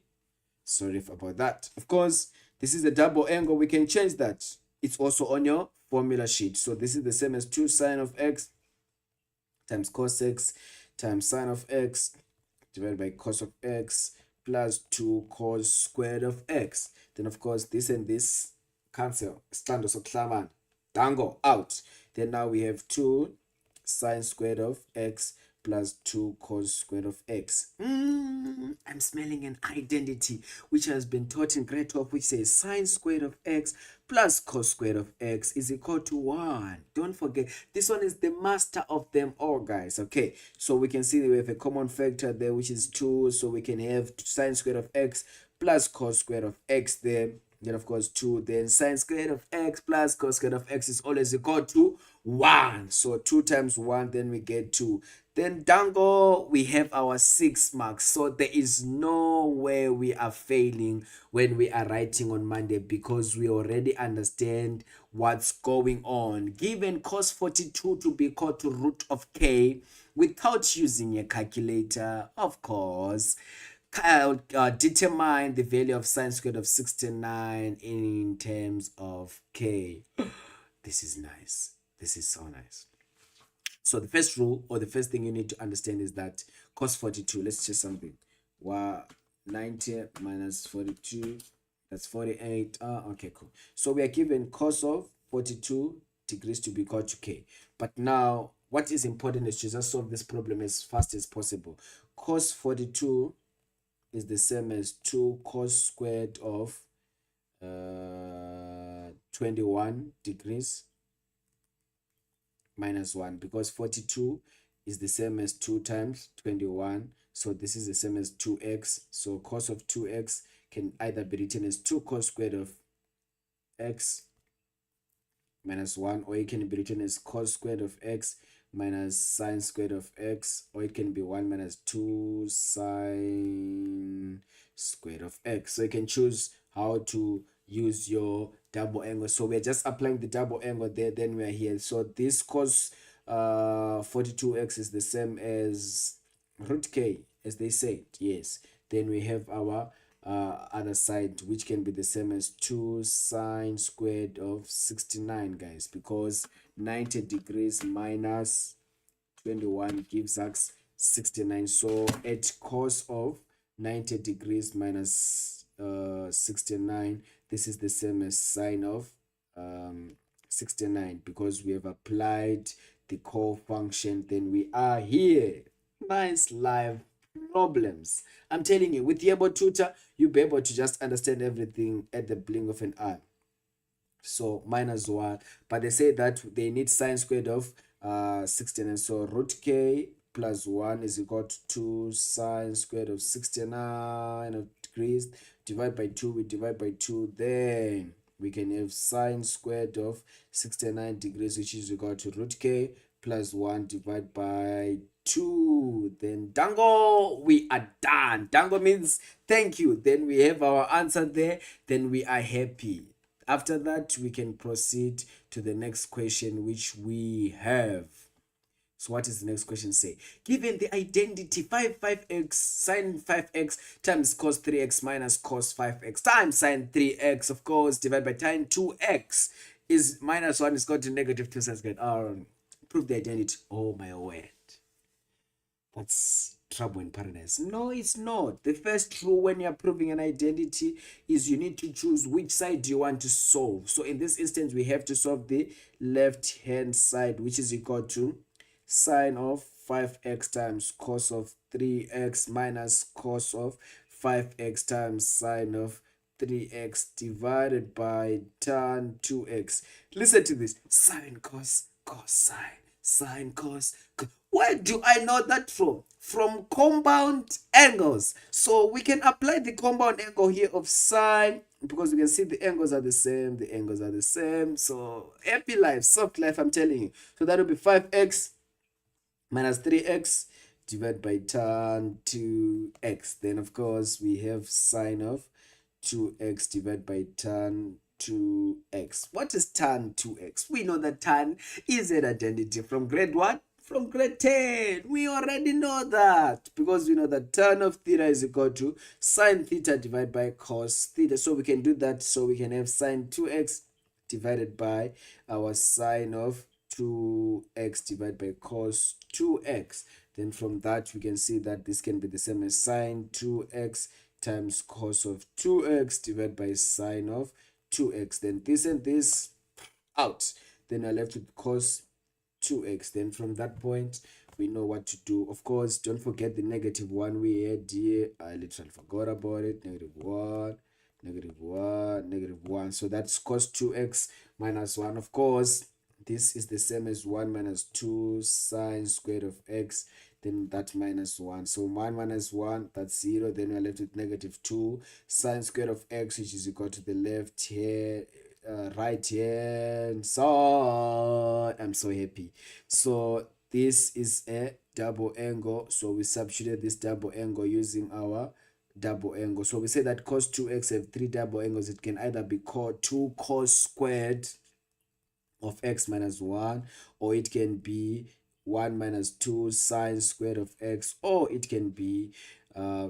sorry about that. Of course, this is a double angle. We can change that. It's also on your formula sheet. So this is the same as 2 sine of x times cos x times sine of x divided by cos of x plus 2 cos squared of x. Then of course this and this cancel. Stand also klaman. Dango out. Then now we have 2 sine squared of x plus 2 cos squared of x. I'm smelling an identity which has been taught in grade 12, which says sine squared of x plus cos squared of x is equal to 1. Don't forget, this one is the master of them all, guys. Okay, so we can see that we have a common factor there, which is 2. So we can have sine squared of x plus cos squared of x there. Then of course 2, then sine squared of x plus cos squared of x is always equal to 1. So 2 times 1, then we get 2. Then dango, we have our 6 marks. So there is no way we are failing when we are writing on Monday because we already understand what's going on. Given cos 42 to be equal to root of k without using a calculator, of course, determine the value of sine squared of 69 in terms of k. This is nice. This is so nice. So the first rule or the first thing you need to understand is that cos 42, let's check something. 90 minus 42, that's 48. Okay, cool. So we are given cos of 42 degrees to be equal to k. But now what is important is to just solve this problem as fast as possible. Cos 42 is the same as 2 cos squared of 21 degrees minus 1, because 42 is the same as 2 times 21. So this is the same as 2x. So cos of 2x can either be written as 2 cos squared of x minus 1, or it can be written as cos squared of x minus sine squared of x, or it can be 1 minus 2 sine squared of x. So you can choose how to use your double angle. So we're just applying the double angle there, then we're here. So this cos 42x is the same as root k, as they said. Yes, then we have our other side, which can be the same as 2 sine squared of 69, guys, because 90 degrees minus 21 gives us 69. So at cos of 90 degrees minus 69, this is the same as sine of 69, because we have applied the co-function. Then we are here. Nice live problems. I'm telling you, with Yebo Tutor, you'll be able to just understand everything at the blink of an eye. So minus 1, but they say that they need sine squared of 69. So root k plus 1 is equal to 2 sine squared of 69 degrees divided by 2. We divide by 2, then we can have sine squared of 69 degrees, which is equal to root k plus 1 divided by 2. Then dango, we are done. Dango means thank you. Then we have our answer there. Then we are happy. After that, we can proceed to the next question, which we have. So what does the next question say? Given the identity 5x sine 5x times cos 3x minus cos 5x times sine 3x, of course, divided by tan 2x is minus 1 is equal to negative 2 sine squared. Prove the identity. Oh my word. That's trouble in paradise. No, it's not. The first rule when you're proving an identity is you need to choose which side do you want to solve. So in this instance, we have to solve the left hand side, which is equal to sine of 5x times cos of 3x minus cos of 5x times sine of 3x divided by tan 2x. Listen to this. Sine cos cosine sine cos. Where do I know that from? From compound angles. So we can apply the compound angle here of sine, because we can see the angles are the same. The angles are the same. So happy life, soft life, I'm telling you. So that will be 5x minus 3x divided by tan 2x. Then of course we have sine of 2x divided by tan 2x. What is tan 2x? We know that tan is an identity from grade 1, from grade 10. We already know that, because we know that tan of theta is equal to sine theta divided by cos theta. So we can do that. So we can have sine 2x divided by our sine of 2x divided by cos 2x. Then from that we can see that this can be the same as sine 2x times cos of 2x divided by sine of 2x. Then this and this out. Then I'm left with cos 2x. Then from that point we know what to do. Of course, don't forget the negative 1 we had here. I literally forgot about it. Negative 1, negative 1, negative 1. So that's cos 2x minus 1. Of course, this is the same as 1 minus 2 sine squared of x. Then that minus 1. So 1 minus 1, that's 0. Then we're left with negative 2 sine squared of x, which is equal to the left here, right hand side. I'm so happy. So this is a double angle. So we substituted this double angle using our double angle. So we say that cos 2x have 3 double angles. It can either be called 2 cos squared of x minus 1, or it can be 1 minus 2 sine squared of x, or it can be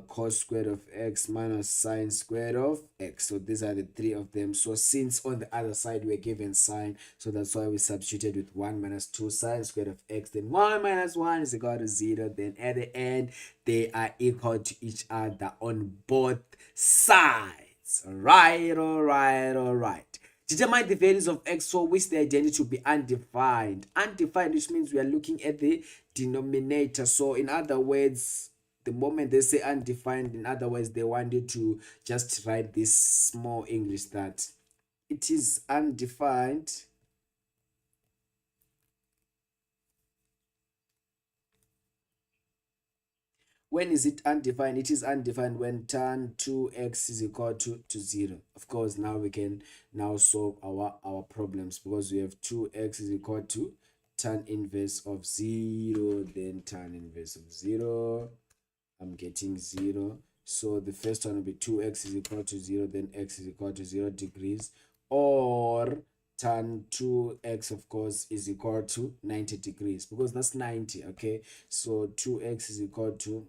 cos squared of x minus sine squared of x. So these are the 3 of them. So since on the other side we're given sine, so that's why we substituted with 1 minus 2 sine squared of x. Then 1 minus 1 is equal to 0. Then at the end they are equal to each other on both sides. All right. Determine the values of x for which the identity will be undefined. Undefined, which means we are looking at the denominator. So in other words, the moment they say undefined, in other words, they want you to just write this small English that it is undefined When is it undefined? It is undefined when tan 2x is equal to 0. Of course, now we can now solve our problems, because we have 2x is equal to tan inverse of 0, then tan inverse of 0. I'm getting 0. So the first one will be 2x is equal to 0, then x is equal to 0 degrees, or tan 2x, of course, is equal to 90 degrees, because that's 90. Okay, so 2x is equal to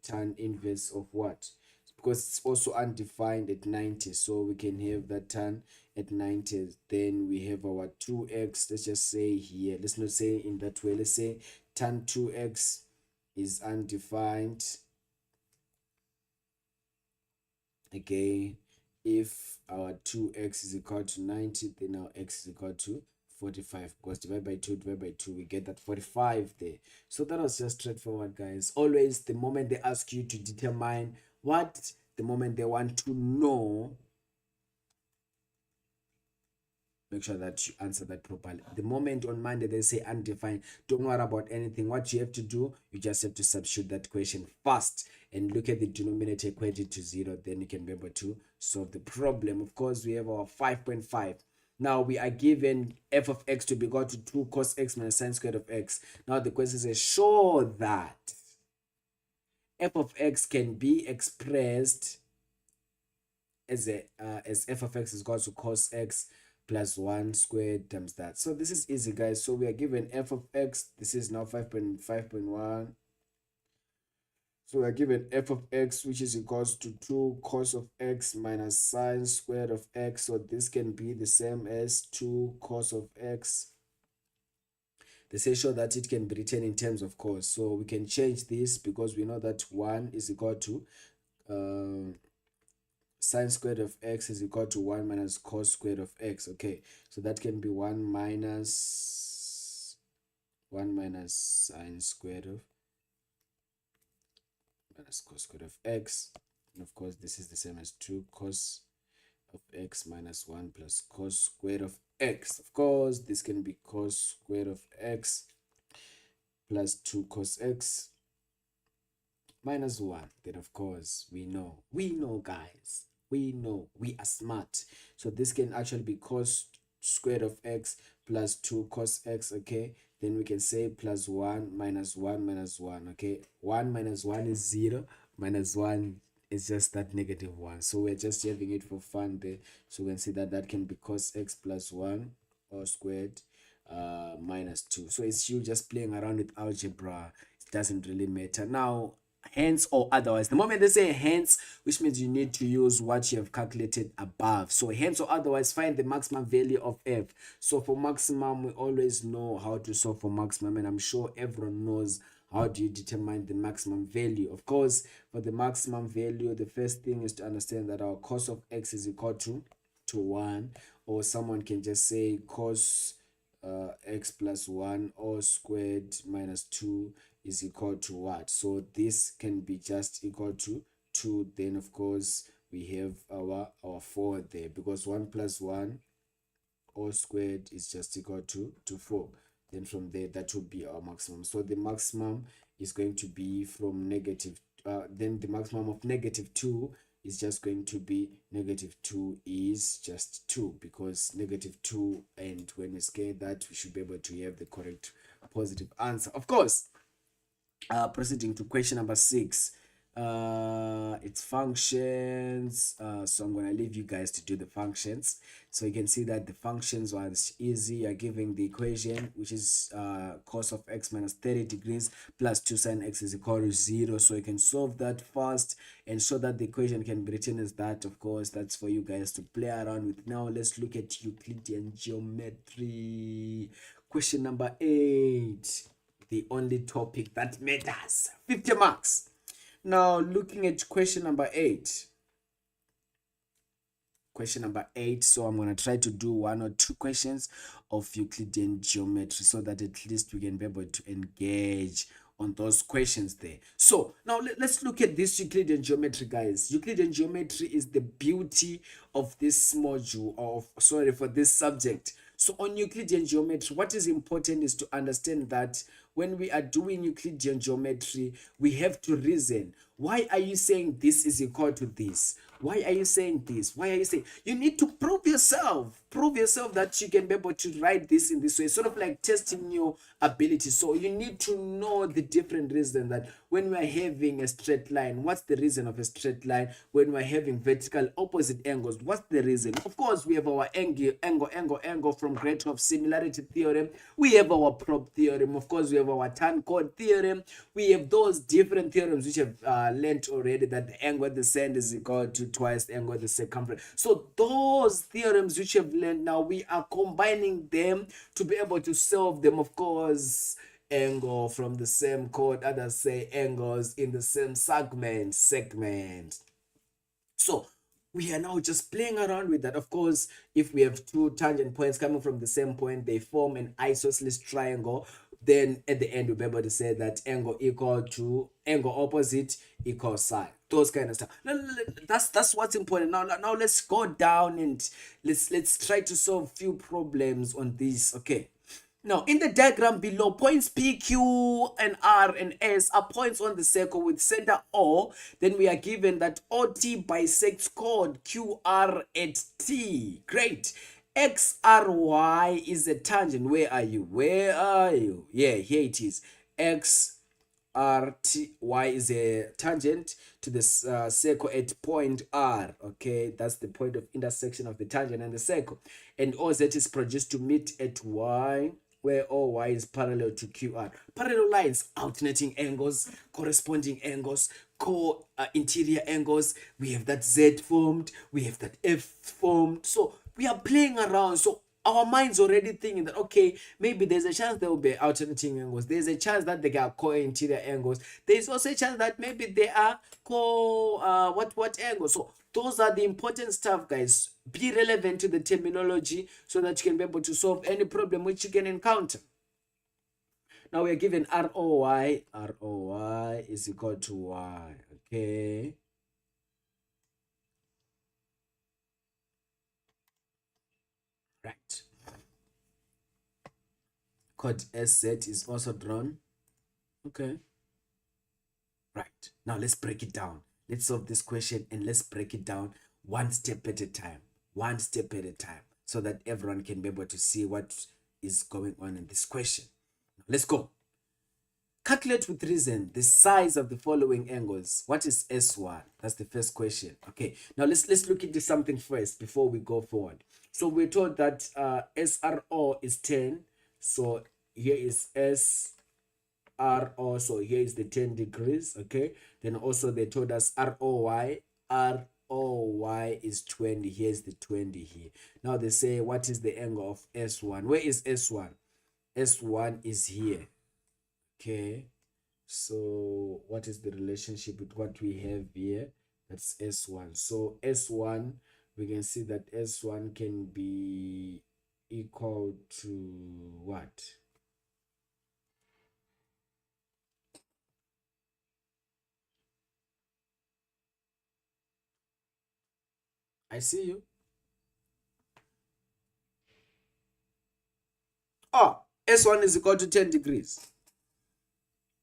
tan inverse of what? Because it's also undefined at 90, so we can have that tan at 90. Then we have our 2x. Let's just say here, let's not say in that way, let's say tan 2x is undefined. Okay, if our 2x is equal to 90, then our x is equal to 45, because divide by 2, we get that 45 there. So that was just straightforward, guys. Always, the moment they ask you to determine what, the moment they want to know, make sure that you answer that properly. The moment on Monday they say undefined, don't worry about anything. What you have to do, you just have to substitute that question first and look at the denominator equated to 0. Then you can be able to solve the problem. Of course, we have our 5.5. Now we are given f of x to be equal to 2 cos x minus sine squared of x. Now the question says, show that f of x can be expressed as f of x is equal to cos x plus 1 squared times that. So this is easy, guys. So we are given f of x. This is now 5.1. So we are given f of x, which is equals to 2 cos of x minus sine squared of x. So this can be the same as 2 cos of x. They say show that it can be written in terms of cos. So we can change this because we know that 1 is equal to sine squared of x is equal to 1 minus cos squared of x. Okay, so that can be 1 minus sine squared of minus cos squared of x. And of course, this is the same as 2 cos of x minus 1 plus cos squared of x. Of course, this can be cos squared of x plus 2 cos x minus 1. Then, of course, we know, guys, we know, we are smart. So this can actually be cos squared of x plus 2 cos x. Okay, then we can say plus 1 minus 1 minus 1. Okay, 1 minus 1 is 0, minus 1 is just that negative 1. So we're just having it for fun there. So we can see that that can be cos x plus 1 or squared minus 2. So it's you just playing around with algebra. It doesn't really matter. Now, hence or otherwise, the moment they say hence, which means you need to use what you have calculated above. So hence or otherwise, find the maximum value of f. So for maximum, we always know how to solve for maximum, and I'm sure everyone knows how do you determine the maximum value. Of course, for the maximum value, the first thing is to understand that our cos of x is equal to 1, or someone can just say cos x plus 1 all squared minus 2 is equal to what? So this can be just equal to 2. Then of course we have our 4 there, because 1 plus 1 all squared is just equal to 4. Then from there, that will be our maximum. So the maximum is going to be from negative, then the maximum of negative 2 is just going to be negative 2 is just 2, because negative 2, and when we scale that, we should be able to have the correct positive answer. Of course, proceeding to question number 6, it's functions. So I'm going to leave you guys to do the functions. So you can see that the functions was easy. You're giving the equation, which is cos of x minus 30 degrees plus 2 sine x is equal to 0. So you can solve that fast and show that the equation can be written as that. Of course, that's for you guys to play around with. Now let's look at Euclidean geometry. Question number 8. The only topic that matters. 50 marks. Now, looking at question number 8. Question number 8. So I'm going to try to do 1 or 2 questions of Euclidean geometry so that at least we can be able to engage on those questions there. So now let's look at this Euclidean geometry, guys. Euclidean geometry is the beauty of this module, for this subject. So on Euclidean geometry, what is important is to understand that when we are doing Euclidean geometry, we have to reason. Why are you saying this is equal to this? Why are you saying this? Why are you saying? You need to prove yourself. Prove yourself that you can be able to write this in this way. Sort of like testing your ability. So you need to know the different reason that when we are having a straight line, what's the reason of a straight line? When we are having vertical opposite angles, what's the reason? Of course, we have our angle from greater of similarity theorem. We have our prop theorem. Of course, we have our tan chord theorem. We have those different theorems which have learned already, that the angle at the center is equal to twice the angle at the circumference. So those theorems which have learned, now we are combining them to be able to solve them. Of course, angle from the same chord, others say angles in the same segment. So we are now just playing around with that. Of course, if we have 2 tangent points coming from the same point, they form an isosceles triangle. Then at the end, we'll be able to say that angle equal to angle opposite equals sine. Those kind of stuff. That's what's important. Now let's go down and let's try to solve few problems on this. Okay. Now, in the diagram below, points P, Q, and R and S are points on the circle with center O. Then we are given that OT bisects chord QR at T. Great. XRY is a tangent. Where are you? Yeah, here it is. XRTY is a tangent to the circle at point R. Okay, that's the point of intersection of the tangent and the circle. And OZ is produced to meet at Y, where OY is parallel to QR. Parallel lines, alternating angles, corresponding angles, interior angles. We have that Z formed, we have that F formed. So we are playing around. So our mind's already thinking that, okay, maybe there's a chance there will be alternating angles. There's a chance that they are co-interior angles. There's also a chance that maybe they are what angles. So those are the important stuff, guys. Be relevant to the terminology so that you can be able to solve any problem which you can encounter. Now we are given ROY. ROY is equal to Y. Okay. Right. Code SZ is also drawn. Okay. Right. Now let's break it down. Let's solve this question and let's break it down one step at a time. One step at a time. So that everyone can be able to see what is going on in this question. Now, let's go. Calculate with reason the size of the following angles. What is S1? That's the first question. Okay. Now let's look into something first before we go forward. So we're told that SRO is 10. So here is SRO. So here is the 10 degrees. Okay. Then also they told us ROY. ROY is 20. Here's the 20 here. Now they say, what is the angle of S1? Where is S1? S1 is here. Okay. So what is the relationship with what we have here? That's S1. So S1, we can see that S1 can be equal to what? I see you. Oh, S1 is equal to 10 degrees.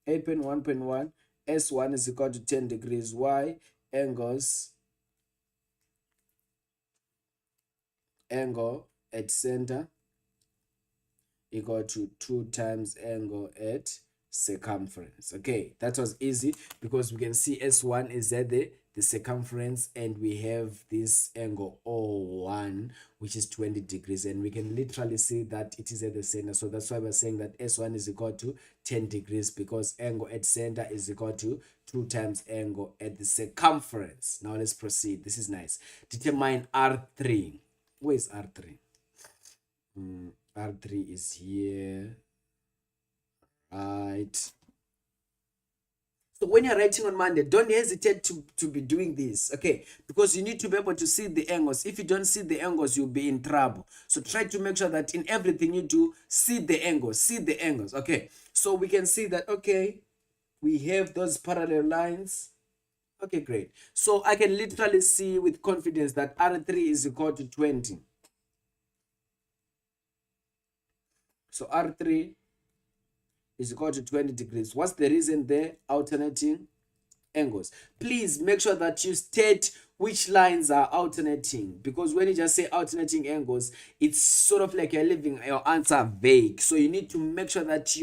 8.1.1. S1 is equal to 10 degrees. Y angle at center equal to 2 times angle at circumference. Okay, that was easy because we can see S1 is at the circumference and we have this angle O1 which is 20 degrees and we can literally see that it is at the center. So that's why we're saying that S1 is equal to 10 degrees because angle at center is equal to 2 times angle at the circumference. Now let's proceed. This is nice. Determine R3. Where is R3? R3 is here, right? So when you're writing on Monday, don't hesitate to be doing this, okay? Because you need to be able to see the angles. If you don't see the angles, you'll be in trouble. So try to make sure that in everything you do, see the angles, okay? So we can see that, okay, we have those parallel lines. Okay, great. So I can literally see with confidence that R3 is equal to 20. So R3 is equal to 20 degrees. What's the reason there? Alternating angles. Please make sure that you state which lines are alternating, because when you just say alternating angles, it's sort of like you're leaving your answer vague. So you need to make sure that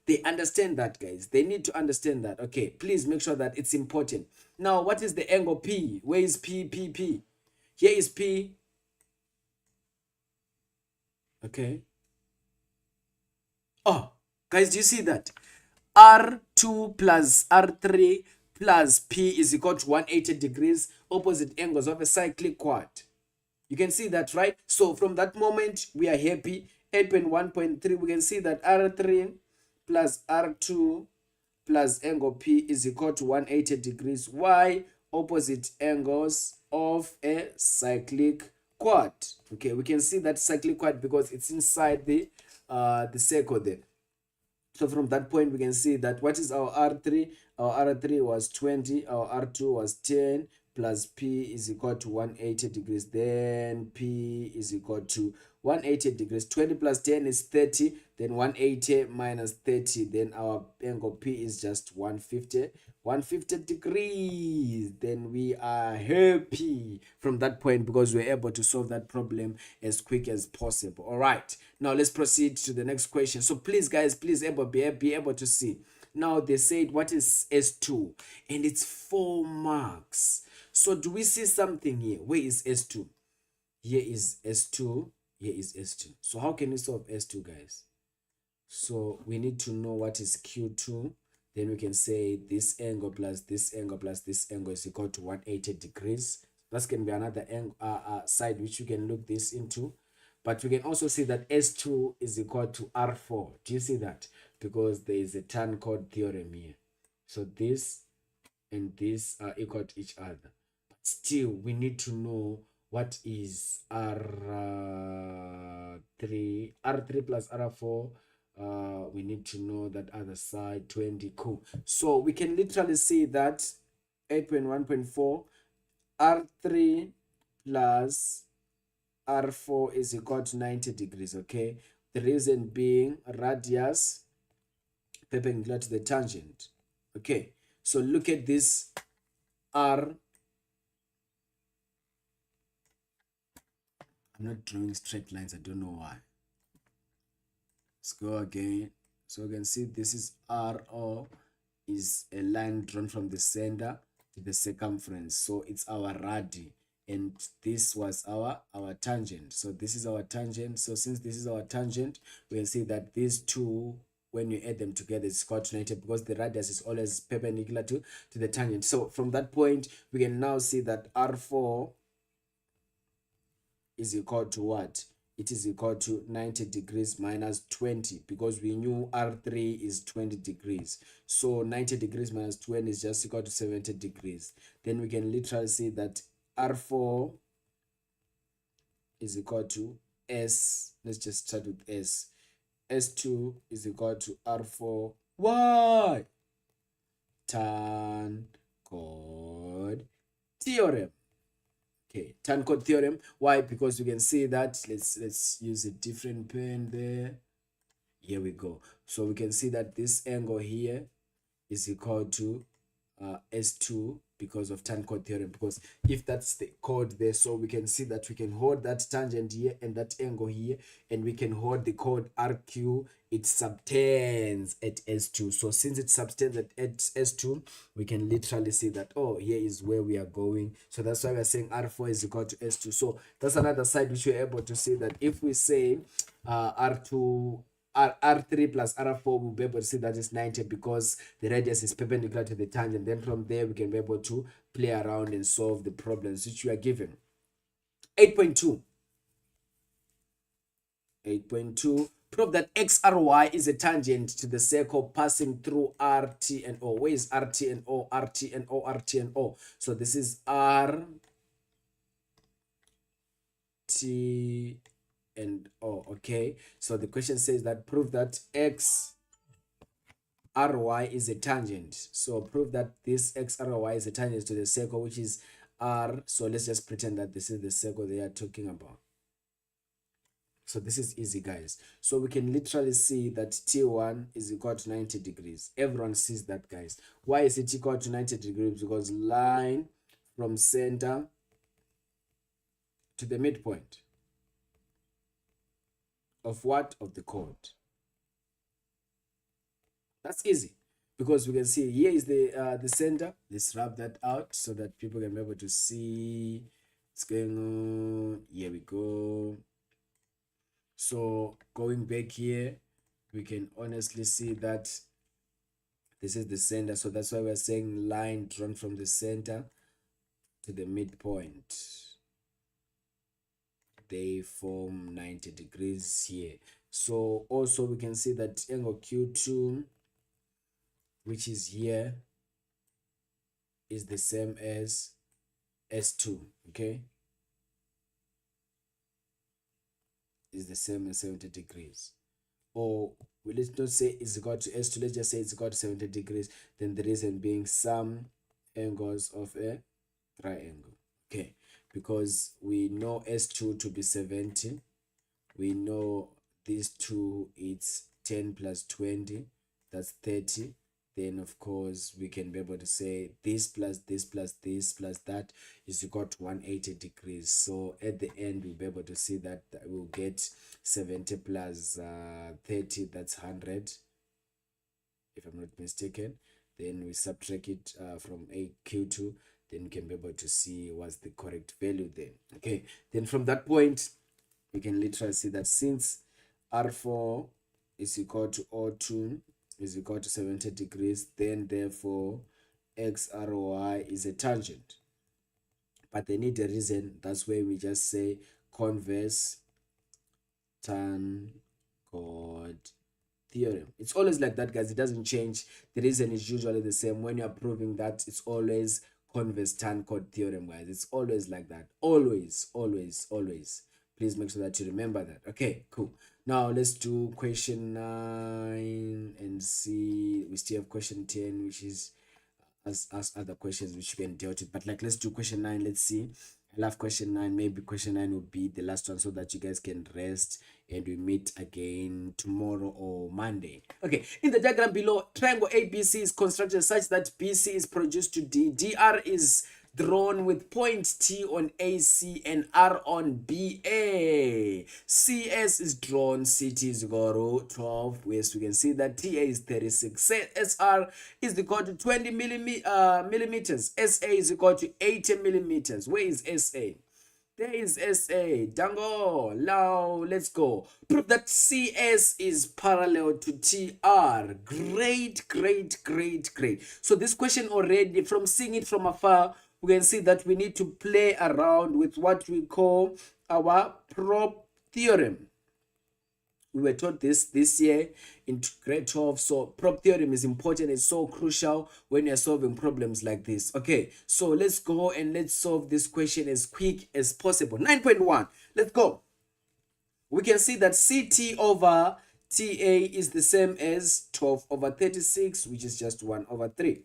they understand that, guys. They need to understand that. Okay, please make sure that it's important. Now, what is the angle P? Where is P? P? Here is P. Okay. Oh, guys, do you see that? R2 plus R3 plus P is equal to 180 degrees, opposite angles of a cyclic quad. You can see that, right? So from that moment, we are happy. 8.1.3, we can see that R3 plus R2 plus angle P is equal to 180 degrees. Why? Opposite angles of a cyclic quad. Okay, we can see that cyclic quad because it's inside the circle there. So from that point, we can see that what is our R3? Our R3 was 20, our R2 was 10, plus P is equal to 180 degrees. Then P is equal to 180 degrees. 20 plus 10 is 30. Then 180 minus 30. Then our angle P is just 150. 150 degrees. Then we are happy from that point because we're able to solve that problem as quick as possible. All right. Now let's proceed to the next question. So please, guys, please be able to see. Now they said what is S2 and it's 4 marks. So do we see something here? Where is S2? Here is S2. Here is S2. So how can we solve S2, guys? So we need to know what is Q2. Then we can say this angle plus this angle plus this angle is equal to 180 degrees. That can be another angle, side which you can look this into. But we can also see that S2 is equal to R4. Do you see that? Because there is a tan code theorem here. So this and this are equal to each other. But still, we need to know what is R3 plus R4. We need to know that other side, 20. Cool. So we can literally see that 8.1.4 R3 plus R4 is equal to 90 degrees, okay? The reason being radius perpendicular to the tangent, okay? So look at this R. I'm not drawing straight lines, I don't know why. Let's go again. So you can see this is RO, is a line drawn from the center to the circumference. So it's our radii, and this was our tangent. So this is our tangent. So since this is our tangent, we'll see that these two, when you add them together, it's called 90 because the radius is always perpendicular to the tangent. So from that point, we can now see that R4 is equal to what? It is equal to 90 degrees minus 20 because we knew R3 is 20 degrees. So 90 degrees minus 20 is just equal to 70 degrees. Then we can literally see that R4 is equal to S. Let's just start with S. S2 is equal to R4 Y. Tan code theorem. Okay, tan code theorem. Why? Because we can see that. Let's use a different pen there. Here we go. So we can see that this angle here is equal to S2 because of tan code theorem, because if that's the code there, so we can see that we can hold that tangent here and that angle here, and we can hold the code RQ. It subtends at S2. So since it subtends at S2, we can literally see that, oh, here is where we are going. So that's why we're saying R4 is equal to S2. So that's another side which we're able to see that if we say R2 R3 plus R4, we'll be able to see that is 90 because the radius is perpendicular to the tangent. Then from there, we can be able to play around and solve the problems which we are given. 8.2. 8.2. Prove that XRY is a tangent to the circle passing through RT and O. Where is RT and O? RT and O, RT and O. So this is RT and O, okay? So the question says that prove that XRY is a tangent. So prove that this XRY is a tangent to the circle, which is R. So let's just pretend that this is the circle they are talking about. So this is easy, guys. So we can literally see that T1 is equal to 90 degrees. Everyone sees that, guys. Why is it equal to 90 degrees? Because line from center to the midpoint of what? Of the chord. That's easy because we can see here is the center. Let's wrap that out so that people can be able to see what's going on. Here we go. So going back here, we can honestly see that this is the center. So that's why we're saying line drawn from the center to the midpoint. They form 90 degrees here. So also we can see that angle Q2, which is here, is the same as S2, okay? Is the same as 70 degrees. Or let's not say it's equal to S2, let's just say it's equal to 70 degrees. Then the reason being some angles of a triangle, okay? Because we know S2 to be 70. We know these two, it's 10 plus 20, that's 30. Then of course we can be able to say this plus this plus this plus that is equal to 180 degrees. So at the end we'll be able to see that we'll get 70 plus 30, that's 100 if I'm not mistaken. Then we subtract it from AQ2, then we can be able to see what's the correct value then. Okay, then from that point we can literally see that since R4 is equal to O2 is equal to 70 degrees, then therefore XRY is a tangent. But they need a reason. That's where we just say converse tan chord theorem. It's always like that, guys. It doesn't change. The reason is usually the same. When you're proving that, it's always converse tan chord theorem, guys. It's always like that. Always, always, always. Please make sure that you remember that. Okay, cool. Now let's do question 9 and see. We still have question 10, which is as other questions which you can deal with. But like, let's do question 9. Let's see. I love question 9. Maybe question 9 will be the last one so that you guys can rest and we meet again tomorrow or Monday. Okay, in the diagram below, triangle ABC is constructed such that BC is produced to D. DR is drawn with point T on AC and R on BA. CS is drawn, CT is equal to 12. Yes, we can see that TA is 36. SR is equal to 20 millimeters. SA is equal to 80 millimeters. Where is SA? There is SA. Dango. Now, let's go. Prove that CS is parallel to TR. Great, great, great, great. So this question already, from seeing it from afar, we can see that we need to play around with what we call our prop theorem. We were taught this year in grade 12. So prop theorem is important. It's so crucial when you're solving problems like this. Okay, so let's go and let's solve this question as quick as possible. 9.1. Let's go. We can see that CT over TA is the same as 12 over 36, which is just 1 over 3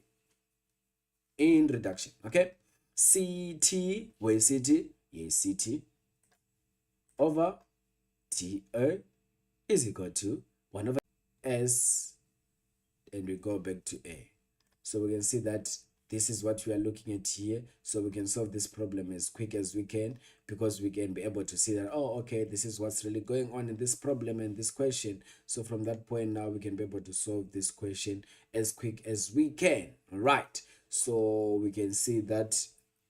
in reduction. Okay, CT, where is CT? Yes, CT over TA is equal to 1 over S, and we go back to A. So we can see that this is what we are looking at here. So we can solve this problem as quick as we can, because we can be able to see that, oh, okay, this is what's really going on in this problem and this question. So from that point now, we can be able to solve this question as quick as we can. All right. So we can see that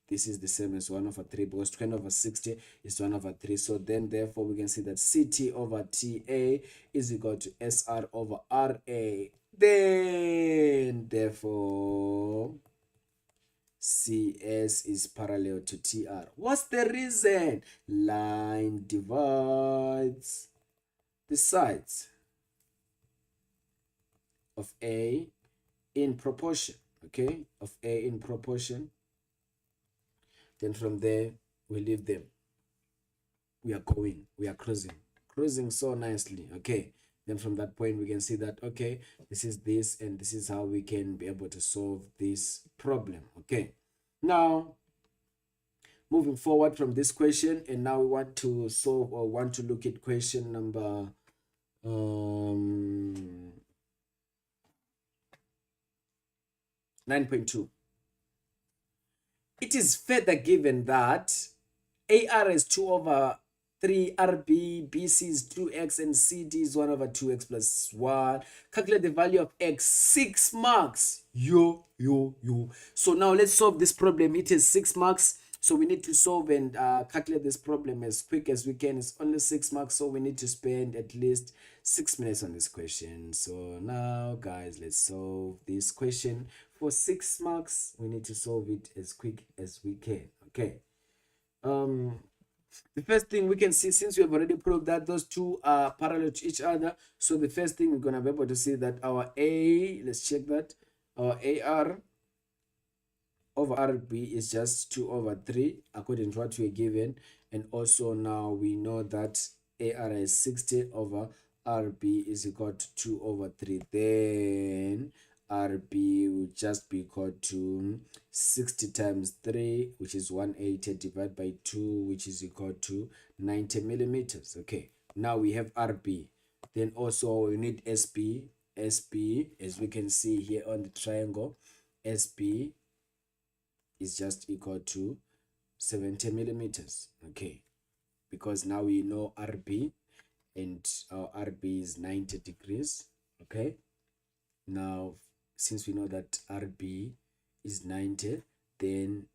this is the same as 1 over 3, because 20 over 60 is 1 over 3. So then, therefore, we can see that CT over TA is equal to SR over RA. Then, therefore, CS is parallel to TR. What's the reason? Line divides the sides of A in proportion. Okay, of A in proportion. Then from there, we leave them. We are going, we are cruising so nicely. Okay, then from that point, we can see that, okay, this is this, and this is how we can be able to solve this problem. Okay, now moving forward from this question, and now we want to solve, or want to look at question number 9.2. It is further given that AR is 2 over 3, RB, BC is 2x, and CD is 1 over 2x plus 1. Calculate the value of x. 6 marks. Yo. So now let's solve this problem. It is 6 marks. So we need to solve and calculate this problem as quick as we can. It's only 6 marks, so we need to spend at least 6 minutes on this question. So now, guys, let's solve this question. For 6 marks, we need to solve it as quick as we can. Okay. The first thing we can see, since we have already proved that those two are parallel to each other, so the first thing we're going to be able to see that our A, let's check that, our AR over RB is just 2 over 3 according to what we're given. And also now we know that AR is 60 over RB is equal to 2 over 3. Then RB will just be equal to 60 times 3, which is 180, divided by 2, which is equal to 90 millimeters. Okay, now we have RB. Then also we need SB. SB, as we can see here on the triangle, SB is just equal to 70 millimeters. Okay, because now we know RB, and our RB is 90 degrees. Okay, now since we know that RB is 90, then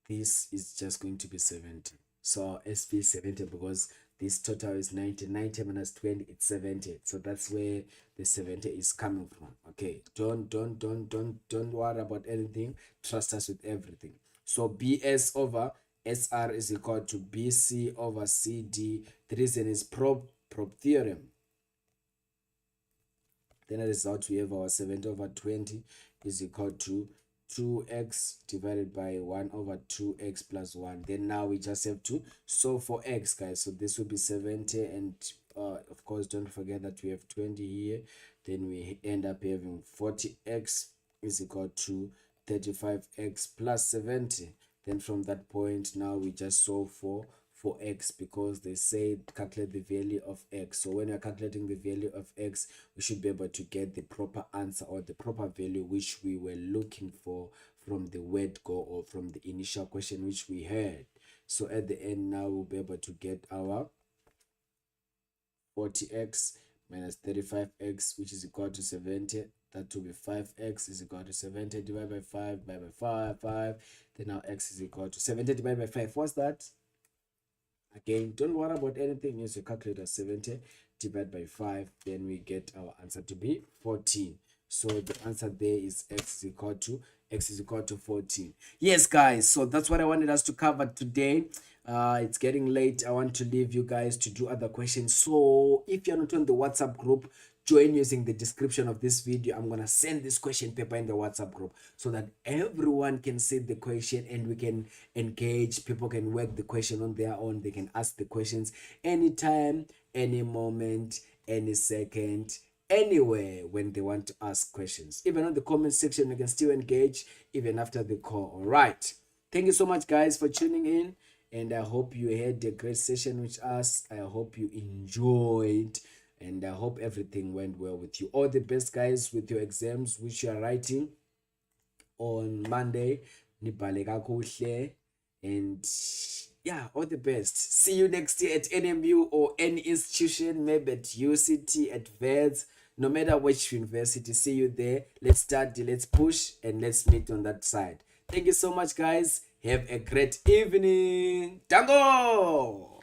this is just going to be 70. So SB is 70 because this total is 90. 90 minus 20, it's 70. So that's where the 70 is coming from. Okay, don't worry about anything. Trust us with everything. So BS over SR is equal to BC over CD. The reason is prop theorem. Then the result we have our 70 over 20 is equal to 2x divided by 1 over 2x plus 1. Then now we just have to solve for x, guys. So this will be 70, and of course don't forget that we have 20 here. Then we end up having 40x is equal to 35x plus 70. Then from that point, now we just solve for x, because they say calculate the value of x. So when you're calculating the value of x, we should be able to get the proper answer, or the proper value which we were looking for from the word go, or from the initial question which we had. So at the end now we'll be able to get our 40x minus 35x, which is equal to 70. That will be 5x is equal to 70 divided by 5 divided by 5. Then now x is equal to 70 divided by 5. What's that? Again, don't worry about anything. Use your calculator. 70 divided by 5. Then we get our answer to be 14. So the answer there is x is equal to 14. Yes, guys. So that's what I wanted us to cover today. It's getting late. I want to leave you guys to do other questions. So if you're not on the WhatsApp group, join using the description of this video. I'm gonna send this question paper in the WhatsApp group so that everyone can see the question and we can engage. People can work the question on their own. They can ask the questions anytime, any moment, any second, anywhere when they want to ask questions. Even on the comment section, you can still engage even after the call. All right. Thank you so much, guys, for tuning in. And I hope you had a great session with us. I hope you enjoyed. And I hope everything went well with you. All the best, guys, with your exams which you are writing on Monday. And yeah, all the best. See you next year at NMU or any institution, maybe at UCT, at VEDS, no matter which university. See you there. Let's study, let's push, and let's meet on that side. Thank you so much, guys. Have a great evening. Tango!